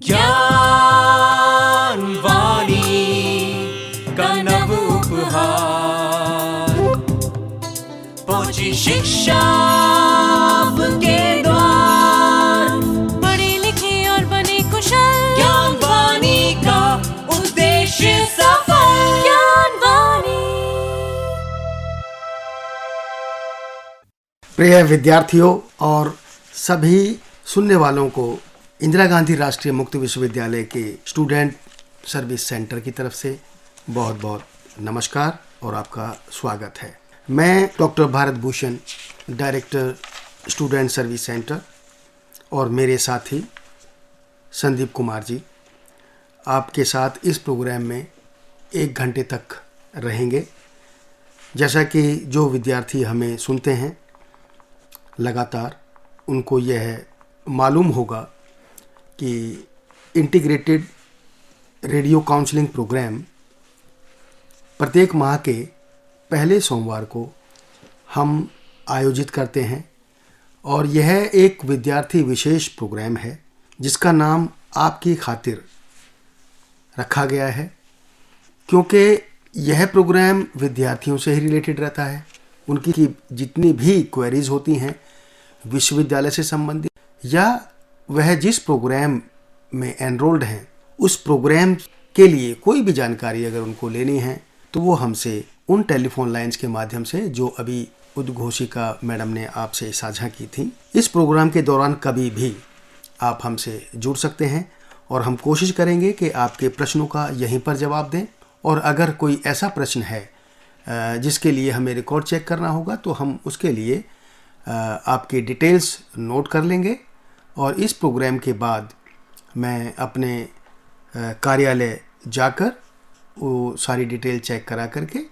ज्ञान वाणी का नव उपहार पहुंची शिक्षा के द्वार, पढ़े लिखे और बने कुशल, ज्ञान वाणी का उद्देश्य सफल। ज्ञान वाणी। प्रिय विद्यार्थियों और सभी सुनने वालों को इंदिरा गांधी राष्ट्रीय मुक्त विश्वविद्यालय के स्टूडेंट सर्विस सेंटर की तरफ से बहुत बहुत नमस्कार और आपका स्वागत है। मैं doctor Bharat Bhushan, director student service centre, और मेरे साथी संदीप कुमार जी आपके साथ इस प्रोग्राम में 1 घंटे तक रहेंगे। जैसा कि जो विद्यार्थी हमें सुनते हैं लगातार, उनको यह मालूम होगा कि इंटीग्रेटेड रेडियो काउंसलिंग प्रोग्राम प्रत्येक माह के पहले सोमवार को हम आयोजित करते हैं और यह एक विद्यार्थी विशेष प्रोग्राम है जिसका नाम आपकी खातिर रखा गया है, क्योंकि यह प्रोग्राम विद्यार्थियों से ही रिलेटेड रहता है। उनकी जितनी भी क्वेरीज होती हैं विश्वविद्यालय से संबंधित, या वह जिस प्रोग्राम में एनरोल्ड हैं उस प्रोग्राम के लिए कोई भी जानकारी अगर उनको लेनी है तो वो हमसे उन टेलीफोन लाइंस के माध्यम से जो अभी उद्घोषिका मैडम ने आपसे साझा की थी, इस प्रोग्राम के दौरान कभी भी आप हमसे जुड़ सकते हैं और हम कोशिश करेंगे कि आपके प्रश्नों का यहीं पर जवाब दें। और अगर कोई ऐसा प्रश्न है जिसके लिए हमें रिकॉर्ड चेक करना होगा तो हम उसके लिए आपके डिटेल्स नोट कर लेंगे और इस प्रोग्राम के बाद मैं अपने कार्यालय जाकर वो सारी डिटेल चेक करा करके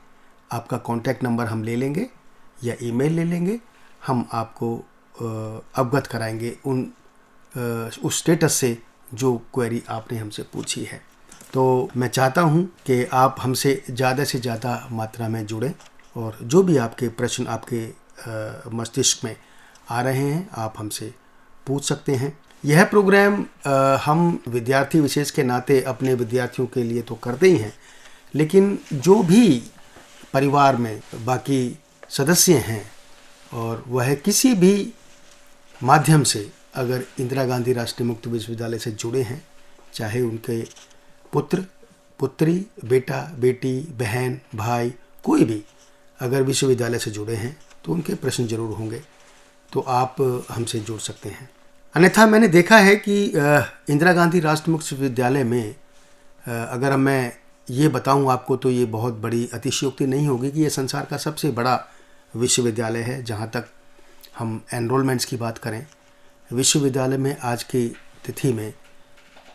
आपका कॉन्टैक्ट नंबर हम ले लेंगे या ईमेल ले लेंगे। हम आपको अवगत कराएंगे उस स्टेटस से जो क्वेरी आपने हमसे पूछी है। तो मैं चाहता हूं कि आप हमसे ज़्यादा से ज़्यादा मात्रा में जुड़ें और जो भी आपके प्रश्न आपके मस्तिष्क में आ रहे हैं आप हमसे पूछ सकते हैं। यह प्रोग्राम हम विद्यार्थी विशेष के नाते अपने विद्यार्थियों के लिए तो करते ही हैं, लेकिन जो भी परिवार में बाकी सदस्य हैं और वह किसी भी माध्यम से अगर इंदिरा गांधी राष्ट्रीय मुक्त विश्वविद्यालय से जुड़े हैं, चाहे उनके पुत्र पुत्री, बेटा बेटी, बहन भाई, कोई भी अगर विश्वविद्यालय से जुड़े हैं तो उनके प्रश्न जरूर होंगे, तो आप हमसे जुड़ सकते हैं। अन्यथा मैंने देखा है कि इंदिरा गांधी राष्ट्रीय मुक्त विश्वविद्यालय में अगर मैं ये बताऊं आपको तो ये बहुत बड़ी अतिशयोक्ति नहीं होगी कि ये संसार का सबसे बड़ा विश्वविद्यालय है। जहां तक हम एनरोलमेंट्स की बात करें, विश्वविद्यालय में आज की तिथि में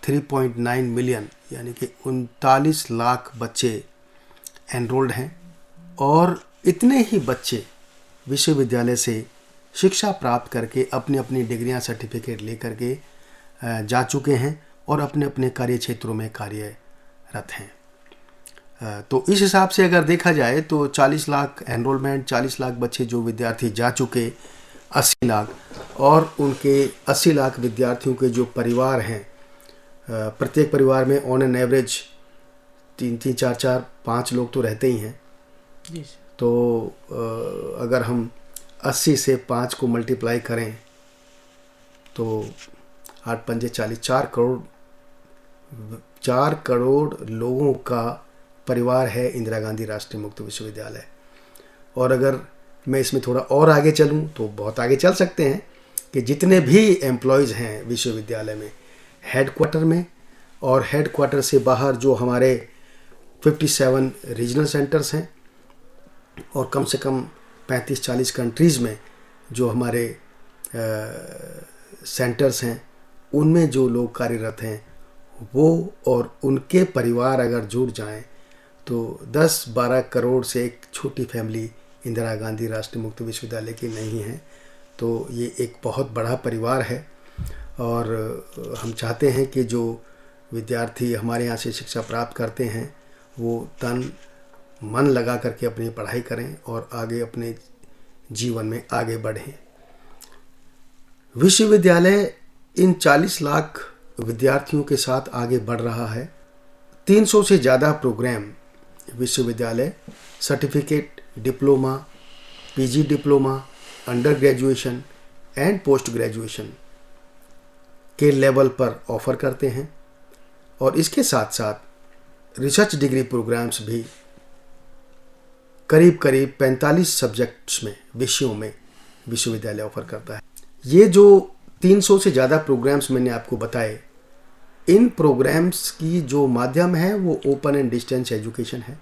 3.9 मिलियन यानी कि 39 लाख बच्चे एनरोल्ड हैं और इतने ही बच्चे विश्वविद्यालय से शिक्षा प्राप्त करके अपनी अपनी डिग्रियां, सर्टिफिकेट लेकर के जा चुके हैं और अपने अपने कार्य क्षेत्रों में कार्यरत हैं। तो इस हिसाब से अगर देखा जाए तो 40 लाख एनरोलमेंट, 40 लाख बच्चे जो विद्यार्थी जा चुके, 80 लाख, और उनके 80 लाख विद्यार्थियों के जो परिवार हैं, प्रत्येक परिवार में ऑन एन एवरेज 3-3, 4-4, 5 लोग तो रहते ही हैं। तो अगर हम 80 से 5 को मल्टीप्लाई करें तो 8 पंजे 40, 4 करोड़ लोगों का परिवार है इंदिरा गांधी राष्ट्रीय मुक्त विश्वविद्यालय। और अगर मैं इसमें थोड़ा और आगे चलूं तो बहुत आगे चल सकते हैं कि जितने भी एम्प्लॉयज़ हैं विश्वविद्यालय में, हेडक्वार्टर में और हेडक्वार्टर से बाहर जो हमारे 57 रीजनल सेंटर्स हैं और कम से कम 35-40 कंट्रीज़ में जो हमारे सेंटर्स हैं, उनमें जो लोग कार्यरत हैं वो और उनके परिवार अगर जुड़ जाएं तो 10-12 करोड़ से एक छोटी फैमिली इंदिरा गांधी राष्ट्रीय मुक्त विश्वविद्यालय की नहीं है। तो ये एक बहुत बड़ा परिवार है और हम चाहते हैं कि जो विद्यार्थी हमारे यहाँ से शिक्षा प्राप्त करते हैं वो तन मन लगा करके अपनी पढ़ाई करें और आगे अपने जीवन में आगे बढ़ें। विश्वविद्यालय इन 40 लाख विद्यार्थियों के साथ आगे बढ़ रहा है। 300 से ज़्यादा प्रोग्राम विश्वविद्यालय certificate, diploma, PG diploma, under graduation and post graduation के लेवल पर ऑफ़र करते हैं और इसके साथ साथ रिसर्च डिग्री प्रोग्राम्स भी करीब 45 सब्जेक्ट्स में, विषयों में विश्वविद्यालय ऑफ़र करता है। ये जो 300 से ज़्यादा प्रोग्राम्स मैंने आपको बताए, इन प्रोग्राम्स की जो माध्यम है वो ओपन एंड डिस्टेंस एजुकेशन है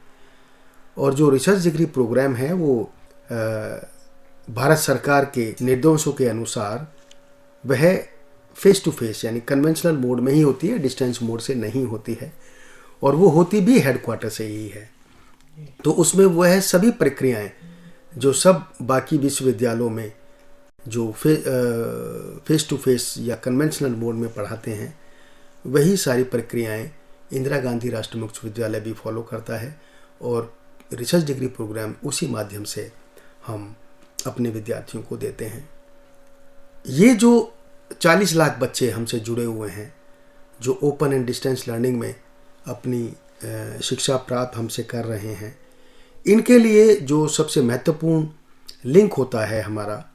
और जो रिसर्च डिग्री प्रोग्राम है वो भारत सरकार के निर्देशों के अनुसार वह फेस टू फेस यानी कन्वेंशनल मोड में ही होती है, डिस्टेंस मोड से नहीं होती है और वो होती भी हेडक्वार्टर से ही है। तो उसमें वह सभी प्रक्रियाएं जो सब बाकी विश्वविद्यालयों में जो फेस टू फेस या कन्वेंशनल मोड में पढ़ाते हैं, वही सारी प्रक्रियाएं इंदिरा गांधी राष्ट्रीय मुक्त विश्वविद्यालय भी फॉलो करता है और रिसर्च डिग्री प्रोग्राम उसी माध्यम से हम अपने विद्यार्थियों को देते हैं। ये जो 40 लाख बच्चे हमसे जुड़े हुए हैं जो ओपन एंड डिस्टेंस लर्निंग में अपनी शिक्षा प्राप्त हमसे कर रहे हैं, इनके लिए जो सबसे महत्वपूर्ण लिंक होता है हमारा,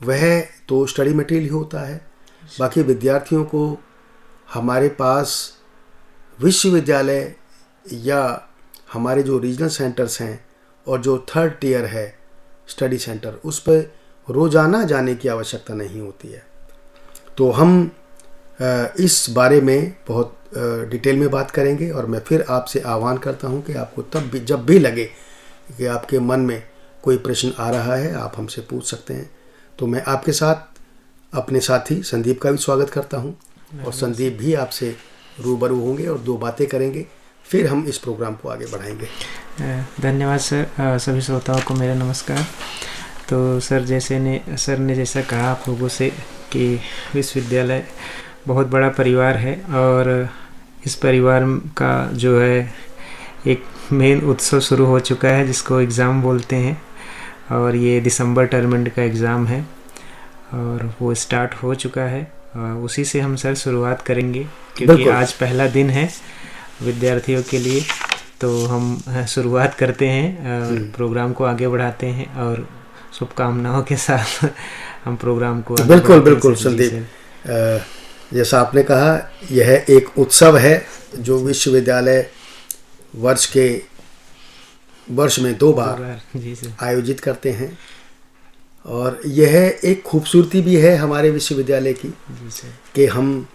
वह तो स्टडी मटेरियल ही होता है। बाकी विद्यार्थियों को हमारे पास विश्वविद्यालय या हमारे जो रीजनल सेंटर्स हैं और जो थर्ड टियर है स्टडी सेंटर, उस पर रोज़ाना जाने की आवश्यकता नहीं होती है। तो हम इस बारे में बहुत डिटेल में बात करेंगे और मैं फिर आपसे आह्वान करता हूं कि आपको तब भी, जब भी लगे कि आपके मन में कोई प्रश्न आ रहा है, आप हमसे पूछ सकते हैं। तो मैं आपके साथ अपने साथी संदीप का भी स्वागत करता हूं और संदीप भी आपसे रूबरू होंगे और 2 बातें करेंगे, फिर हम इस प्रोग्राम को आगे बढ़ाएंगे। धन्यवाद सर। सभी श्रोताओं को मेरा नमस्कार। तो सर सर ने जैसा कहा आप लोगों से कि विश्वविद्यालय बहुत बड़ा परिवार है और इस परिवार का जो है एक मेन उत्सव शुरू हो चुका है जिसको एग्ज़ाम बोलते हैं और ये दिसंबर टर्म एंड का एग्ज़ाम है और वो स्टार्ट हो चुका है। उसी से हम सर शुरुआत करेंगे क्योंकि आज पहला दिन है विद्यार्थियों के लिए। तो हम शुरुआत करते हैं, प्रोग्राम को आगे बढ़ाते हैं और शुभकामनाओं के साथ हम प्रोग्राम को बिल्कुल संदीप, जैसा आपने कहा यह एक उत्सव है जो विश्वविद्यालय वर्ष में 2 बार आयोजित करते हैं और यह एक खूबसूरती भी है हमारे विश्वविद्यालय की कि हम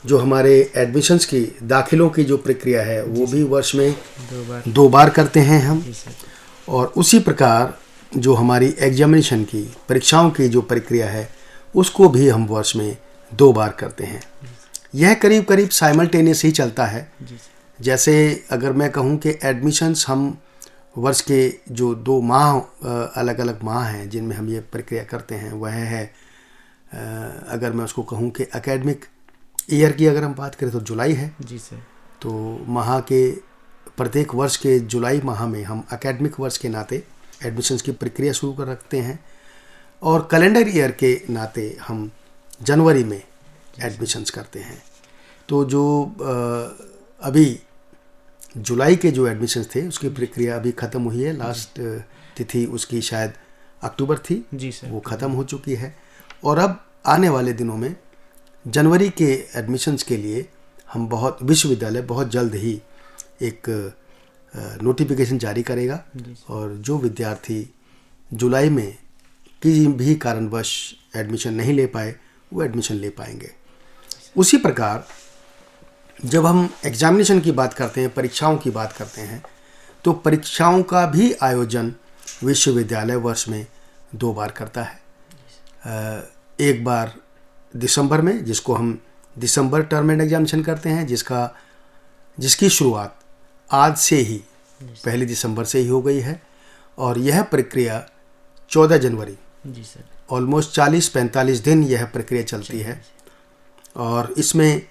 जो हमारे एडमिशन्स की, दाखिलों की जो प्रक्रिया है वो भी वर्ष में 2 बार करते हैं हम। और उसी प्रकार जो हमारी एग्जामिनेशन की, परीक्षाओं की जो प्रक्रिया है उसको भी हम वर्ष में 2 बार करते हैं। यह करीब साइमल्टेनियस ही चलता है। जैसे अगर मैं कहूँ कि एडमिशन्स हम वर्ष के जो 2 माह अलग अलग माह हैं जिनमें हम ये प्रक्रिया करते हैं, वह है अगर मैं उसको कहूँ कि एकेडमिक ईयर की अगर हम बात करें तो जुलाई है जी सर। तो माह के प्रत्येक वर्ष के जुलाई माह में हम एकेडमिक वर्ष के नाते एडमिशन्स की प्रक्रिया शुरू कर रखते हैं और कैलेंडर ईयर के नाते हम जनवरी में एडमिशन्स करते हैं। तो जो अभी जुलाई के जो एडमिशन्स थे उसकी प्रक्रिया अभी ख़त्म हुई है। लास्ट तिथि उसकी शायद अक्टूबर थी जी सर, वो ख़त्म हो चुकी है और अब आने वाले दिनों में जनवरी के एडमिशन्स के लिए हम विश्वविद्यालय बहुत जल्द ही एक नोटिफिकेशन जारी करेगा और जो विद्यार्थी जुलाई में किसी भी कारणवश एडमिशन नहीं ले पाए वो एडमिशन ले पाएंगे। उसी प्रकार जब हम एग्जामिनेशन की बात करते हैं, परीक्षाओं की बात करते हैं, तो परीक्षाओं का भी आयोजन विश्वविद्यालय वर्ष में 2 बार करता है। एक बार दिसंबर में, जिसको हम दिसंबर टर्म एंड एग्जामिनेशन करते हैं, जिसकी शुरुआत आज से ही 1 दिसंबर से ही हो गई है और यह प्रक्रिया 14 जनवरी जी सर, ऑलमोस्ट 40-45 दिन यह प्रक्रिया चलती है और इसमें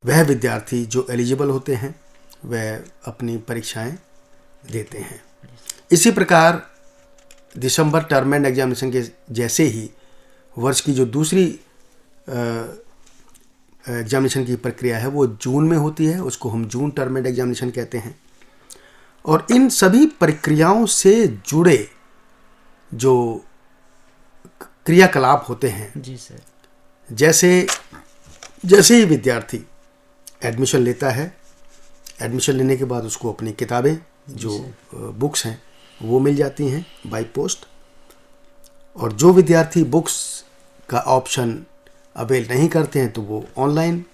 वह विद्यार्थी जो एलिजिबल होते हैं वह अपनी परीक्षाएं देते हैं। इसी प्रकार दिसंबर टर्म एंड एग्जामिनेशन के जैसे ही वर्ष की जो दूसरी एग्जामिनेशन की प्रक्रिया है वो जून में होती है, उसको हम जून टर्म एंड एग्जामिनेशन कहते हैं। और इन सभी प्रक्रियाओं से जुड़े जो क्रियाकलाप होते हैं, जी सर। जैसे ही विद्यार्थी एडमिशन लेता है, एडमिशन लेने के बाद उसको अपनी किताबें जो बुक्स हैं वो मिल जाती हैं बाय पोस्ट। और जो विद्यार्थी बुक्स का ऑप्शन अवेल नहीं करते हैं तो वो ऑनलाइन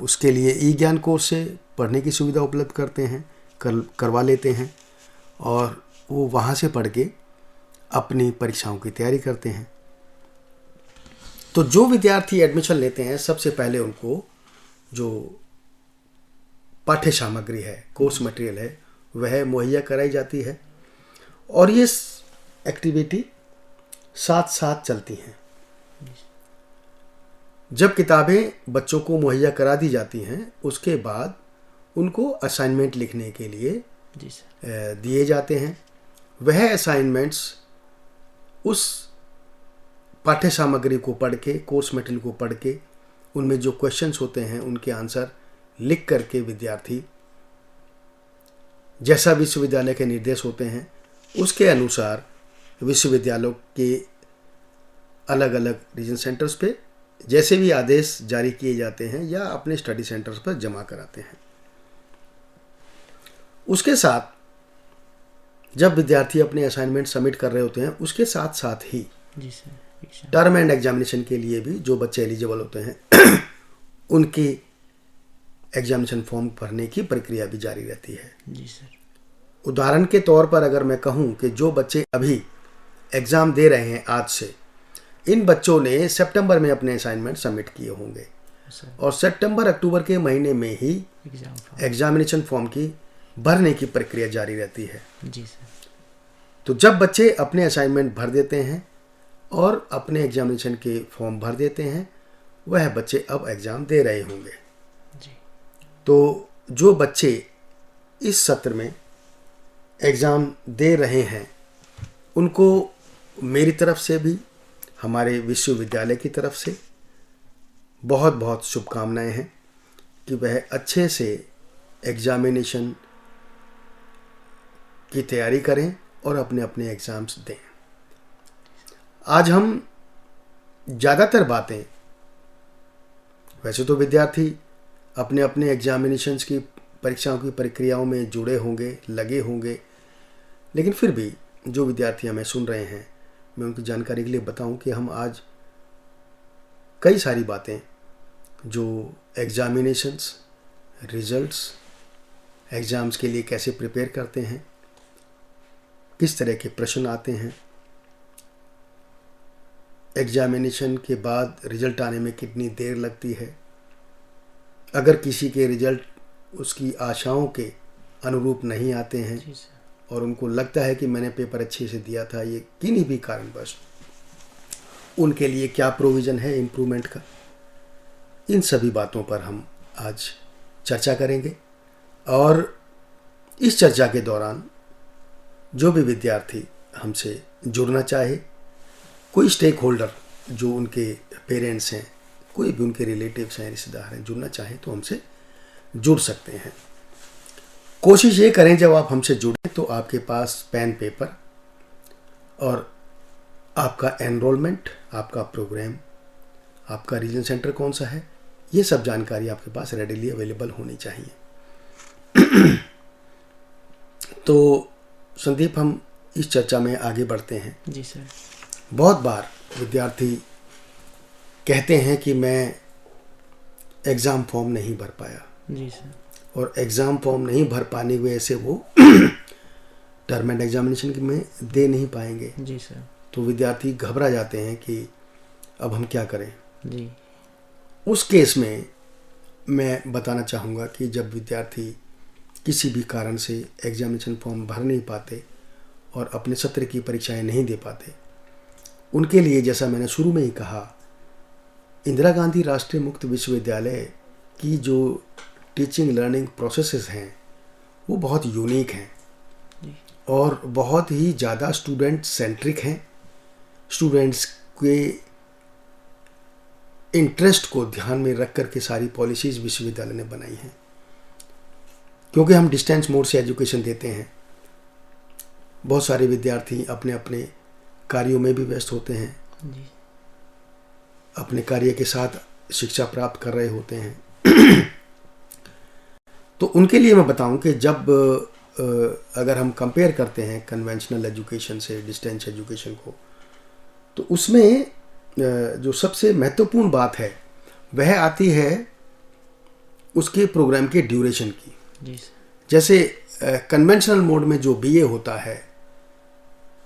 उसके लिए ई ज्ञान कोर्स से पढ़ने की सुविधा उपलब्ध करते हैं, करवा लेते हैं और वो वहाँ से पढ़ के अपनी परीक्षाओं की तैयारी करते हैं। तो जो विद्यार्थी एडमिशन लेते हैं सबसे पहले उनको जो पाठ्य सामग्री है, कोर्स मटेरियल है, वह मुहैया कराई जाती है और ये एक्टिविटी साथ साथ चलती हैं। जब किताबें बच्चों को मुहैया करा दी जाती हैं उसके बाद उनको असाइनमेंट लिखने के लिए दिए जाते हैं। वह असाइनमेंट्स उस पाठ्य सामग्री को पढ़ के, कोर्स मटेरियल को पढ़ के, उनमें जो क्वेश्चंस होते हैं उनके आंसर लिख करके विद्यार्थी जैसा विश्वविद्यालय के निर्देश होते हैं उसके अनुसार विश्वविद्यालयों के अलग अलग रीजन सेंटर्स पे जैसे भी आदेश जारी किए जाते हैं या अपने स्टडी सेंटर्स पर जमा कराते हैं। उसके साथ जब विद्यार्थी अपने असाइनमेंट सबमिट कर रहे होते हैं उसके साथ साथ ही टर्म एंड एग्जामिनेशन के लिए भी जो बच्चे एलिजिबल होते हैं उनकी एग्जामिनेशन फॉर्म भरने की प्रक्रिया भी जारी रहती है। जी सर। उदाहरण के तौर पर अगर मैं कहूं कि जो बच्चे अभी एग्ज़ाम दे रहे हैं आज से, इन बच्चों ने सितंबर में अपने असाइनमेंट सबमिट किए होंगे और सितंबर अक्टूबर के महीने में ही एग्जामिनेशन फॉर्म की भरने की प्रक्रिया जारी रहती है। जी सर। तो जब बच्चे अपने असाइनमेंट भर देते हैं और अपने एग्जामिनेशन के फॉर्म भर देते हैं, वह बच्चे अब एग्ज़ाम दे रहे होंगे। जी। तो जो बच्चे इस सत्र में एग्ज़ाम दे रहे हैं उनको मेरी तरफ से भी, हमारे विश्वविद्यालय की तरफ से बहुत बहुत शुभकामनाएं हैं कि वह अच्छे से एग्जामिनेशन की तैयारी करें और अपने अपने एग्ज़ाम्स दें। आज हम ज़्यादातर बातें, वैसे तो विद्यार्थी अपने अपने एग्जामिनेशंस की परीक्षाओं की प्रक्रियाओं में जुड़े होंगे, लगे होंगे, लेकिन फिर भी जो विद्यार्थी हमें सुन रहे हैं मैं उनकी जानकारी के लिए बताऊं कि हम आज कई सारी बातें जो एग्जामिनेशंस, रिजल्ट्स, एग्ज़ाम्स के लिए कैसे प्रिपेयर करते हैं, किस तरह के प्रश्न आते हैं, एग्जामिनेशन के बाद रिजल्ट आने में कितनी देर लगती है, अगर किसी के रिजल्ट उसकी आशाओं के अनुरूप नहीं आते हैं और उनको लगता है कि मैंने पेपर अच्छे से दिया था, ये किन्हीं भी कारणवश, उनके लिए क्या प्रोविज़न है इम्प्रूवमेंट का, इन सभी बातों पर हम आज चर्चा करेंगे। और इस चर्चा के दौरान जो भी विद्यार्थी हमसे जुड़ना चाहे, कोई स्टेक होल्डर जो उनके पेरेंट्स हैं, कोई भी उनके रिलेटिव्स हैं, रिश्तेदार हैं, जुड़ना चाहें तो हमसे जुड़ सकते हैं। कोशिश ये करें जब आप हमसे जुड़ें तो आपके पास पेन पेपर और आपका एनरोलमेंट, आपका प्रोग्राम, आपका रीजन सेंटर कौन सा है, ये सब जानकारी आपके पास रेडिली अवेलेबल होनी चाहिए। तो संदीप, हम इस चर्चा में आगे बढ़ते हैं। जी सर। बहुत बार विद्यार्थी कहते हैं कि मैं एग्ज़ाम फॉर्म नहीं भर पाया। जी सर। और एग्ज़ाम फॉर्म नहीं भर पाने की वजह से वो टर्म एंड एग्जामिनेशन में दे नहीं पाएंगे। जी सर। तो विद्यार्थी घबरा जाते हैं कि अब हम क्या करें। जी। उस केस में मैं बताना चाहूँगा कि जब विद्यार्थी किसी भी कारण से एग्जामिनेशन फॉर्म भर नहीं पाते और अपने सत्र की परीक्षाएं नहीं दे पाते, उनके लिए जैसा मैंने शुरू में ही कहा, इंदिरा गांधी राष्ट्रीय मुक्त विश्वविद्यालय की जो टीचिंग लर्निंग प्रोसेसेस हैं वो बहुत यूनिक हैं और बहुत ही ज़्यादा स्टूडेंट सेंट्रिक हैं। स्टूडेंट्स के इंटरेस्ट को ध्यान में रख कर के सारी पॉलिसीज़ विश्वविद्यालय ने बनाई हैं। क्योंकि हम डिस्टेंस मोड से एजुकेशन देते हैं, बहुत सारे विद्यार्थी अपने अपने कार्यों में भी व्यस्त होते हैं, अपने कार्य के साथ शिक्षा प्राप्त कर रहे होते हैं। तो उनके लिए मैं बताऊं कि जब अगर हम कंपेयर करते हैं कन्वेंशनल एजुकेशन से डिस्टेंस एजुकेशन को, तो उसमें जो सबसे महत्वपूर्ण बात है वह आती है उसके प्रोग्राम के ड्यूरेशन की। जैसे कन्वेंशनल मोड में जो बीए होता है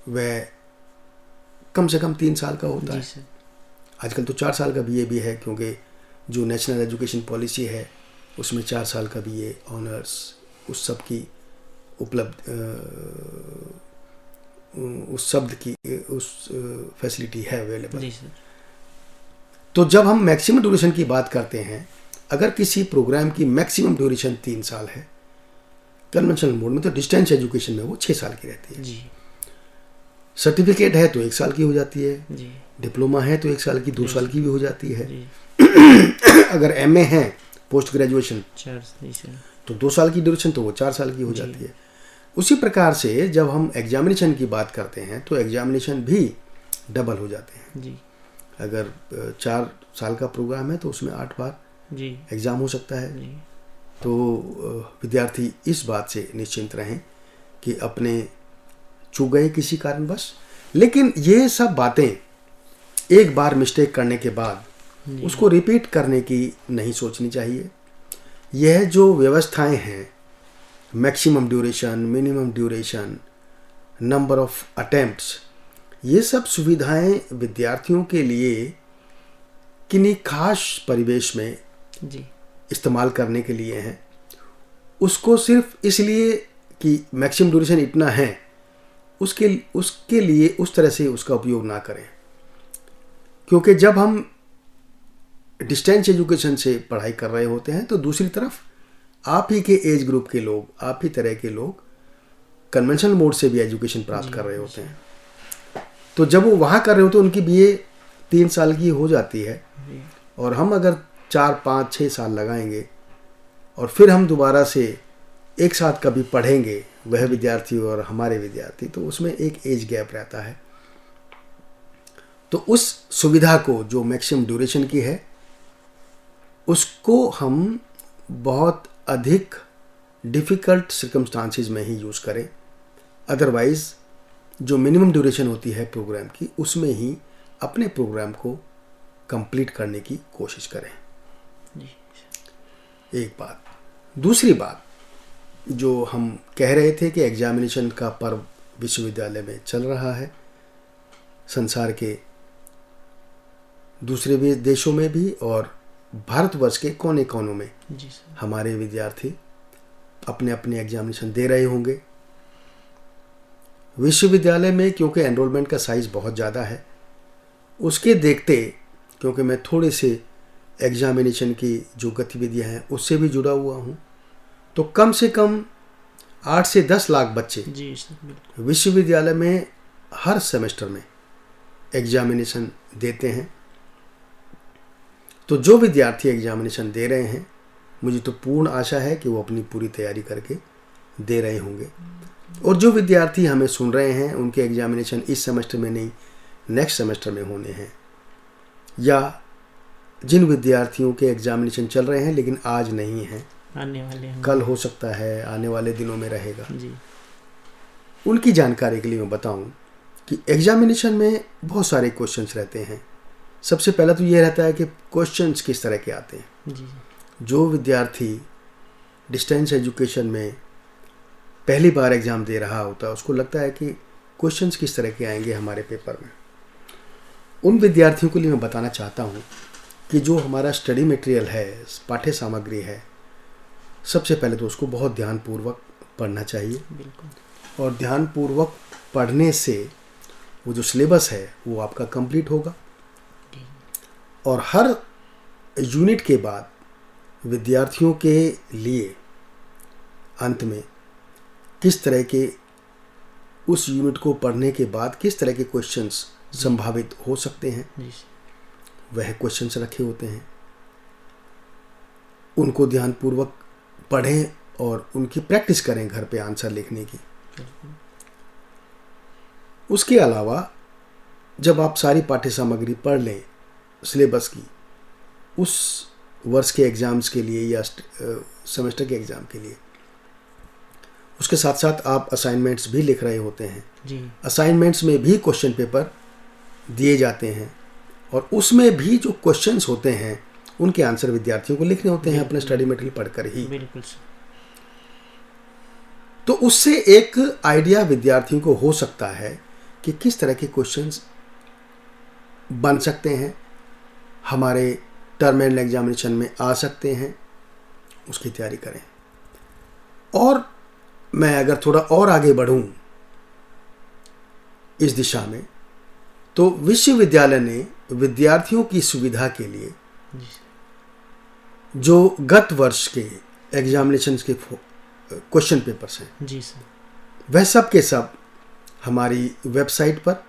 वह कम से कम 3 साल का होता है। आजकल तो 4 साल का बीए भी है, क्योंकि जो नेशनल एजुकेशन पॉलिसी है उसमें 4 साल का बीए ऑनर्स उस सब की उपलब्ध उस शब्द की उस फैसिलिटी है अवेलेबल। तो जब हम मैक्सिमम ड्यूरेशन की बात करते हैं, अगर किसी प्रोग्राम की मैक्सिमम ड्यूरेशन 3 साल है कन्वेंशनल मोड में, तो डिस्टेंस एजुकेशन में वो 6 साल की रहती है। सर्टिफिकेट है तो 1 साल की हो जाती है, डिप्लोमा है तो 1 साल की, 2 साल की भी हो जाती है। अगर एमए है पोस्ट ग्रेजुएशन तो 2 साल की ड्यूरेशन, तो वो 4 साल की हो जाती है। उसी प्रकार से जब हम एग्जामिनेशन की बात करते हैं तो एग्जामिनेशन भी डबल हो जाते हैं। अगर 4 साल का प्रोग्राम है तो उसमें 8 बार एग्ज़ाम हो सकता है। तो विद्यार्थी इस बात से निश्चिंत रहें कि अपने चूक गए किसी कारणवश, लेकिन ये सब बातें एक बार मिस्टेक करने के बाद उसको रिपीट करने की नहीं सोचनी चाहिए। यह जो व्यवस्थाएं हैं, maximum duration, minimum duration, number of attempts, ये सब सुविधाएं विद्यार्थियों के लिए किन्हीं खास परिवेश में इस्तेमाल करने के लिए हैं। उसको सिर्फ इसलिए कि मैक्सिमम ड्यूरेशन इतना है उसके लिए उस तरह से उसका उपयोग ना करें। क्योंकि जब हम डिस्टेंस एजुकेशन से पढ़ाई कर रहे होते हैं तो दूसरी तरफ आप ही के एज ग्रुप के लोग, आप ही तरह के लोग कन्वेंशनल मोड से भी एजुकेशन प्राप्त कर रहे होते हैं। तो जब वो वहाँ कर रहे होते हैं उनकी बीए 3 साल की हो जाती है, और हम अगर 4, 5, 6 साल लगाएंगे और फिर हम दोबारा से एक साथ कभी पढ़ेंगे वह विद्यार्थी और हमारे विद्यार्थी, तो उसमें एक एज गैप रहता है। तो उस सुविधा को जो मैक्सिमम ड्यूरेशन की है उसको हम बहुत अधिक डिफ़िकल्ट सर्कमस्टांसिस में ही यूज़ करें। अदरवाइज़ जो मिनिमम ड्यूरेशन होती है प्रोग्राम की उसमें ही अपने प्रोग्राम को कंप्लीट करने की कोशिश करें। एक बात। दूसरी बात, जो हम कह रहे थे कि एग्जामिनेशन का पर्व विश्वविद्यालय में चल रहा है, संसार के दूसरे भी देशों में भी और भारतवर्ष के कोने कोनों में हमारे विद्यार्थी अपने अपने एग्जामिनेशन दे रहे होंगे। विश्वविद्यालय में क्योंकि एनरोलमेंट का साइज़ बहुत ज़्यादा है, उसके देखते, क्योंकि मैं थोड़े से एग्जामिनेशन की जो गतिविधियां हैं उससे भी जुड़ा हुआ हूँ, तो कम से कम 8 से 10 लाख बच्चे विश्वविद्यालय में हर सेमेस्टर में एग्जामिनेशन देते हैं। तो जो विद्यार्थी एग्जामिनेशन दे रहे हैं, मुझे तो पूर्ण आशा है कि वो अपनी पूरी तैयारी करके दे रहे होंगे। और जो विद्यार्थी हमें सुन रहे हैं उनके एग्जामिनेशन इस सेमेस्टर में नहीं नेक्स्ट सेमेस्टर में होने हैं, या जिन विद्यार्थियों के एग्जामिनेशन चल रहे हैं लेकिन आज नहीं हैं, आने वाले हैं, कल हो सकता है, आने वाले दिनों में रहेगा, उनकी जानकारी के लिए मैं बताऊं कि एग्जामिनेशन में बहुत सारे क्वेश्चंस रहते हैं। सबसे पहला तो ये रहता है कि क्वेश्चंस किस तरह के आते हैं। जो विद्यार्थी डिस्टेंस एजुकेशन में पहली बार एग्ज़ाम दे रहा होता है उसको लगता है कि क्वेश्चंस किस तरह के आएंगे हमारे पेपर में। उन विद्यार्थियों के लिए मैं बताना चाहता हूँ कि जो हमारा स्टडी मटेरियल है, पाठ्य सामग्री है, सबसे पहले तो उसको बहुत ध्यानपूर्वक पढ़ना चाहिए। और ध्यानपूर्वक पढ़ने से वो जो सिलेबस है वो आपका कंप्लीट होगा। और हर यूनिट के बाद विद्यार्थियों के लिए अंत में किस तरह के उस यूनिट को पढ़ने के बाद किस तरह के क्वेश्चंस संभावित हो सकते हैं वह क्वेश्चंस रखे होते हैं, उनको ध्यानपूर्वक पढ़ें और उनकी प्रैक्टिस करें घर पे आंसर लिखने की। उसके अलावा जब आप सारी पाठ्य सामग्री पढ़ लें सिलेबस की, उस वर्ष के एग्ज़ाम्स के लिए या सेमेस्टर के एग्ज़ाम के लिए, उसके साथ साथ आप असाइनमेंट्स भी लिख रहे होते हैं जी। असाइनमेंट्स में भी क्वेश्चन पेपर दिए जाते हैं और उसमें भी जो क्वेश्चंस होते हैं उनके आंसर विद्यार्थियों को लिखने होते हैं अपने स्टडी मटेरियल पढ़कर ही। बिल्कुल सर। तो उससे एक आइडिया विद्यार्थियों को हो सकता है कि किस तरह के क्वेश्चंस बन सकते हैं, हमारे टर्मिनल एग्जामिनेशन में आ सकते हैं, उसकी तैयारी करें। और मैं अगर थोड़ा और आगे बढ़ूं इस दिशा में, तो विश्वविद्यालय ने विद्यार्थियों की सुविधा के लिए जो गत वर्ष के एग्जामिनेशन के क्वेश्चन पेपर्स हैं जी सर, वह सब के सब हमारी वेबसाइट पर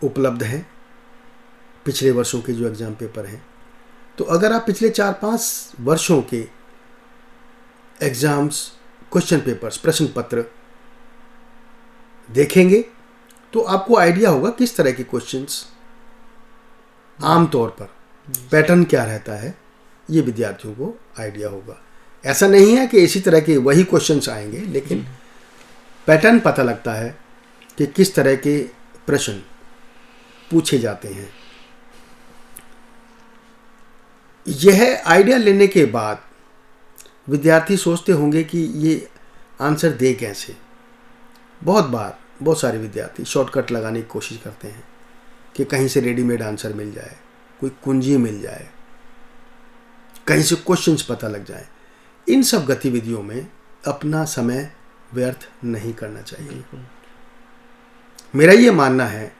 उपलब्ध हैं, पिछले वर्षों के जो एग्ज़ाम पेपर हैं। तो अगर आप पिछले 4-5 वर्षों के एग्ज़ाम्स क्वेश्चन पेपर्स, प्रश्न पत्र देखेंगे तो आपको आइडिया होगा किस तरह के क्वेश्चंस आमतौर पर पैटर्न क्या रहता है, ये विद्यार्थियों को आइडिया होगा। ऐसा नहीं है कि इसी तरह के वही क्वेश्चंस आएंगे, लेकिन पैटर्न पता लगता है कि किस तरह के प्रश्न पूछे जाते हैं। यह आइडिया लेने के बाद विद्यार्थी सोचते होंगे कि ये आंसर दे कैसे। बहुत सारे विद्यार्थी शॉर्टकट लगाने की कोशिश करते हैं कि कहीं से रेडीमेड आंसर मिल जाए, कोई कुंजी मिल जाए, कहीं से क्वेश्चंस पता लग जाए। इन सब गतिविधियों में अपना समय व्यर्थ नहीं करना चाहिए। मेरा ये मानना है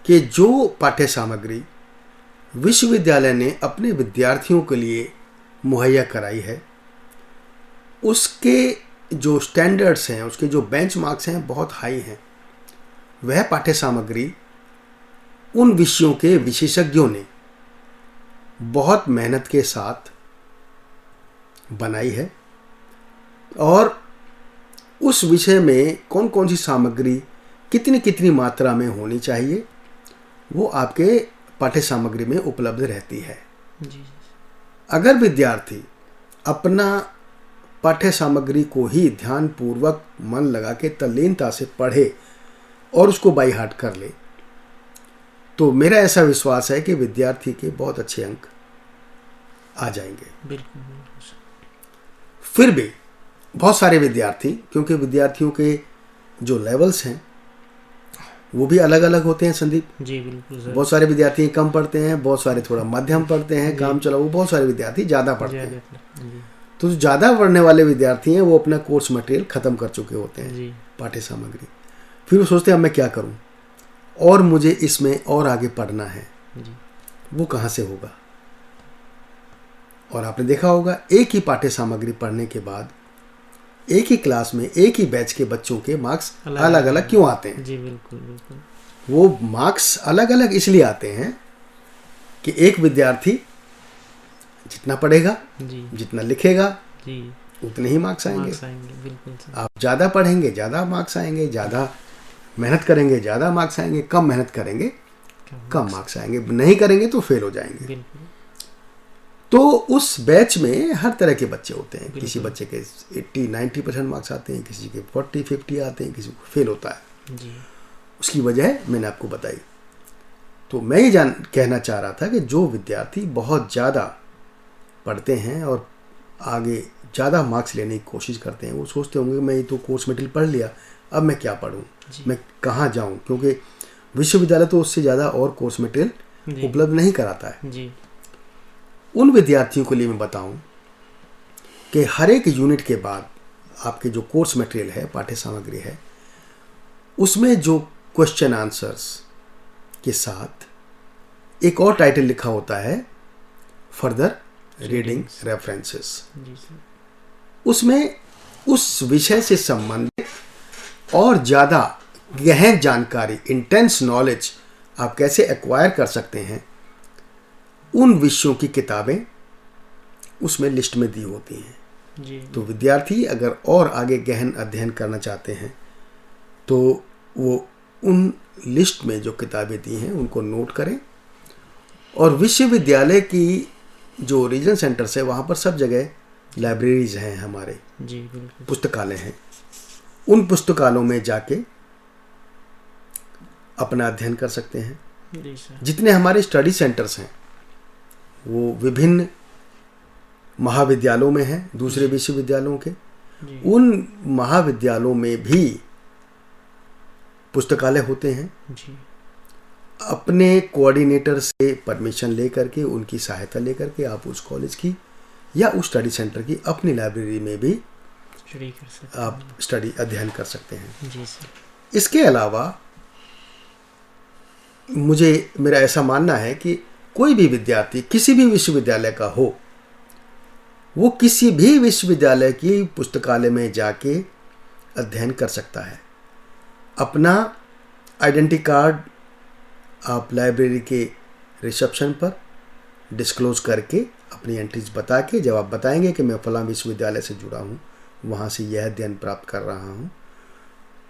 कि जो पाठ्य सामग्री विश्वविद्यालय ने अपने विद्यार्थियों के लिए मुहैया कराई है, उसके जो स्टैंडर्ड्स हैं, उसके जो बेंचमार्क्स हैं, बहुत हाई हैं। वह पाठ्य सामग्री उन विषयों के विशेषज्ञों ने बहुत मेहनत के साथ बनाई है और उस विषय में कौन कौन सी सामग्री कितनी कितनी मात्रा में होनी चाहिए वो आपके पाठ्य सामग्री में उपलब्ध रहती है। जी। अगर विद्यार्थी अपना पाठ्य सामग्री को ही ध्यानपूर्वक मन लगा के तल्लीनता से पढ़े और उसको बाई हार्ट कर ले, तो मेरा ऐसा विश्वास है कि विद्यार्थी के बहुत अच्छे अंक आ जाएंगे। बिल्कुल। फिर भी बहुत सारे विद्यार्थी, क्योंकि विद्यार्थियों के जो लेवल्स हैं वो भी अलग अलग होते हैं संदीप जी। बिल्कुल सर। बहुत सारे विद्यार्थी कम पढ़ते हैं, बहुत सारे थोड़ा मध्यम पढ़ते हैं, काम चलाओ, बहुत सारे विद्यार्थी ज़्यादा पढ़ते हैं। तो जो ज़्यादा पढ़ने वाले विद्यार्थी हैं वो अपना कोर्स मटेरियल ख़त्म कर चुके होते हैं, पाठ्य सामग्री। फिर वो सोचते हैं अब मैं क्या करूं और मुझे इसमें और आगे पढ़ना है जी। वो कहाँ से होगा। और आपने देखा होगा एक ही पाठ्य सामग्री पढ़ने के बाद एक ही क्लास में एक ही बैच के बच्चों के मार्क्स अलग अलग क्यों आते हैं। जी बिल्कुल बिल्कुल। वो मार्क्स अलग अलग इसलिए आते हैं कि एक विद्यार्थी जितना पढ़ेगा जी, जितना लिखेगा जी, उतने ही मार्क्स आएंगे। बिल्कुल सर। आप ज़्यादा पढ़ेंगे ज़्यादा मार्क्स आएंगे, ज़्यादा मेहनत करेंगे ज़्यादा मार्क्स आएंगे, कम मेहनत करेंगे कम मार्क्स आएंगे, नहीं करेंगे तो फेल हो जाएंगे। बिल्कुल। तो उस बैच में हर तरह के बच्चे होते हैं। किसी बच्चे के 80-90% मार्क्स आते हैं, किसी के 40-50 आते हैं, किसी को फेल होता है जी। उसकी वजह मैंने आपको बताई। तो मैं ये कहना चाह रहा था कि जो विद्यार्थी बहुत ज़्यादा पढ़ते हैं और आगे ज़्यादा मार्क्स लेने की कोशिश करते हैं, वो सोचते होंगे मैं ये तो कोर्स मटेरियल पढ़ लिया, अब मैं क्या पढूं, मैं कहाँ जाऊं, क्योंकि विश्वविद्यालय तो उससे ज़्यादा और कोर्स मटेरियल उपलब्ध नहीं कराता है जी। उन विद्यार्थियों के लिए मैं बताऊं कि हर एक यूनिट के बाद आपके जो कोर्स मटेरियल है, पाठ्य सामग्री है, उसमें जो क्वेश्चन आंसर्स के साथ एक और टाइटल लिखा होता है फर्दर रीडिंग रेफरेंसेस। उसमें उस विषय से संबंधित और ज़्यादा गहन जानकारी, इंटेंस नॉलेज आप कैसे एक्वायर कर सकते हैं, उन विषयों की किताबें उसमें लिस्ट में दी होती हैं। जी तो विद्यार्थी अगर और आगे गहन अध्ययन करना चाहते हैं तो वो उन लिस्ट में जो किताबें दी हैं उनको नोट करें। और विश्वविद्यालय की जो रीजन सेंटर्स है वहाँ पर सब जगह लाइब्रेरीज हैं, हमारे जी बिल्कुल पुस्तकालय हैं। उन पुस्तकालयों में जाके अपना अध्ययन कर सकते हैं। जी सर। जितने हमारे स्टडी सेंटर्स हैं वो विभिन्न महाविद्यालयों में हैं, दूसरे विश्वविद्यालयों के। जी उन महाविद्यालयों में भी पुस्तकालय होते हैं। जी अपने कोऑर्डिनेटर से परमिशन लेकर के, उनकी सहायता लेकर के आप उस कॉलेज की या उस स्टडी सेंटर की अपनी लाइब्रेरी में भी स्टडी कर सकते आप स्टडी अध्ययन कर सकते हैं। हैं। जी सर। इसके अलावा मेरा ऐसा मानना है कि कोई भी विद्यार्थी किसी भी विश्वविद्यालय का हो, वो किसी भी विश्वविद्यालय की पुस्तकालय में जाके अध्ययन कर सकता है। अपना आइडेंटिटी कार्ड आप लाइब्रेरी के रिसेप्शन पर डिस्क्लोज करके अपनी एंट्रीज बता के, जब आप बताएंगे कि मैं फलां विश्वविद्यालय से जुड़ा हूँ, वहाँ से यह अध्ययन प्राप्त कर रहा हूँ,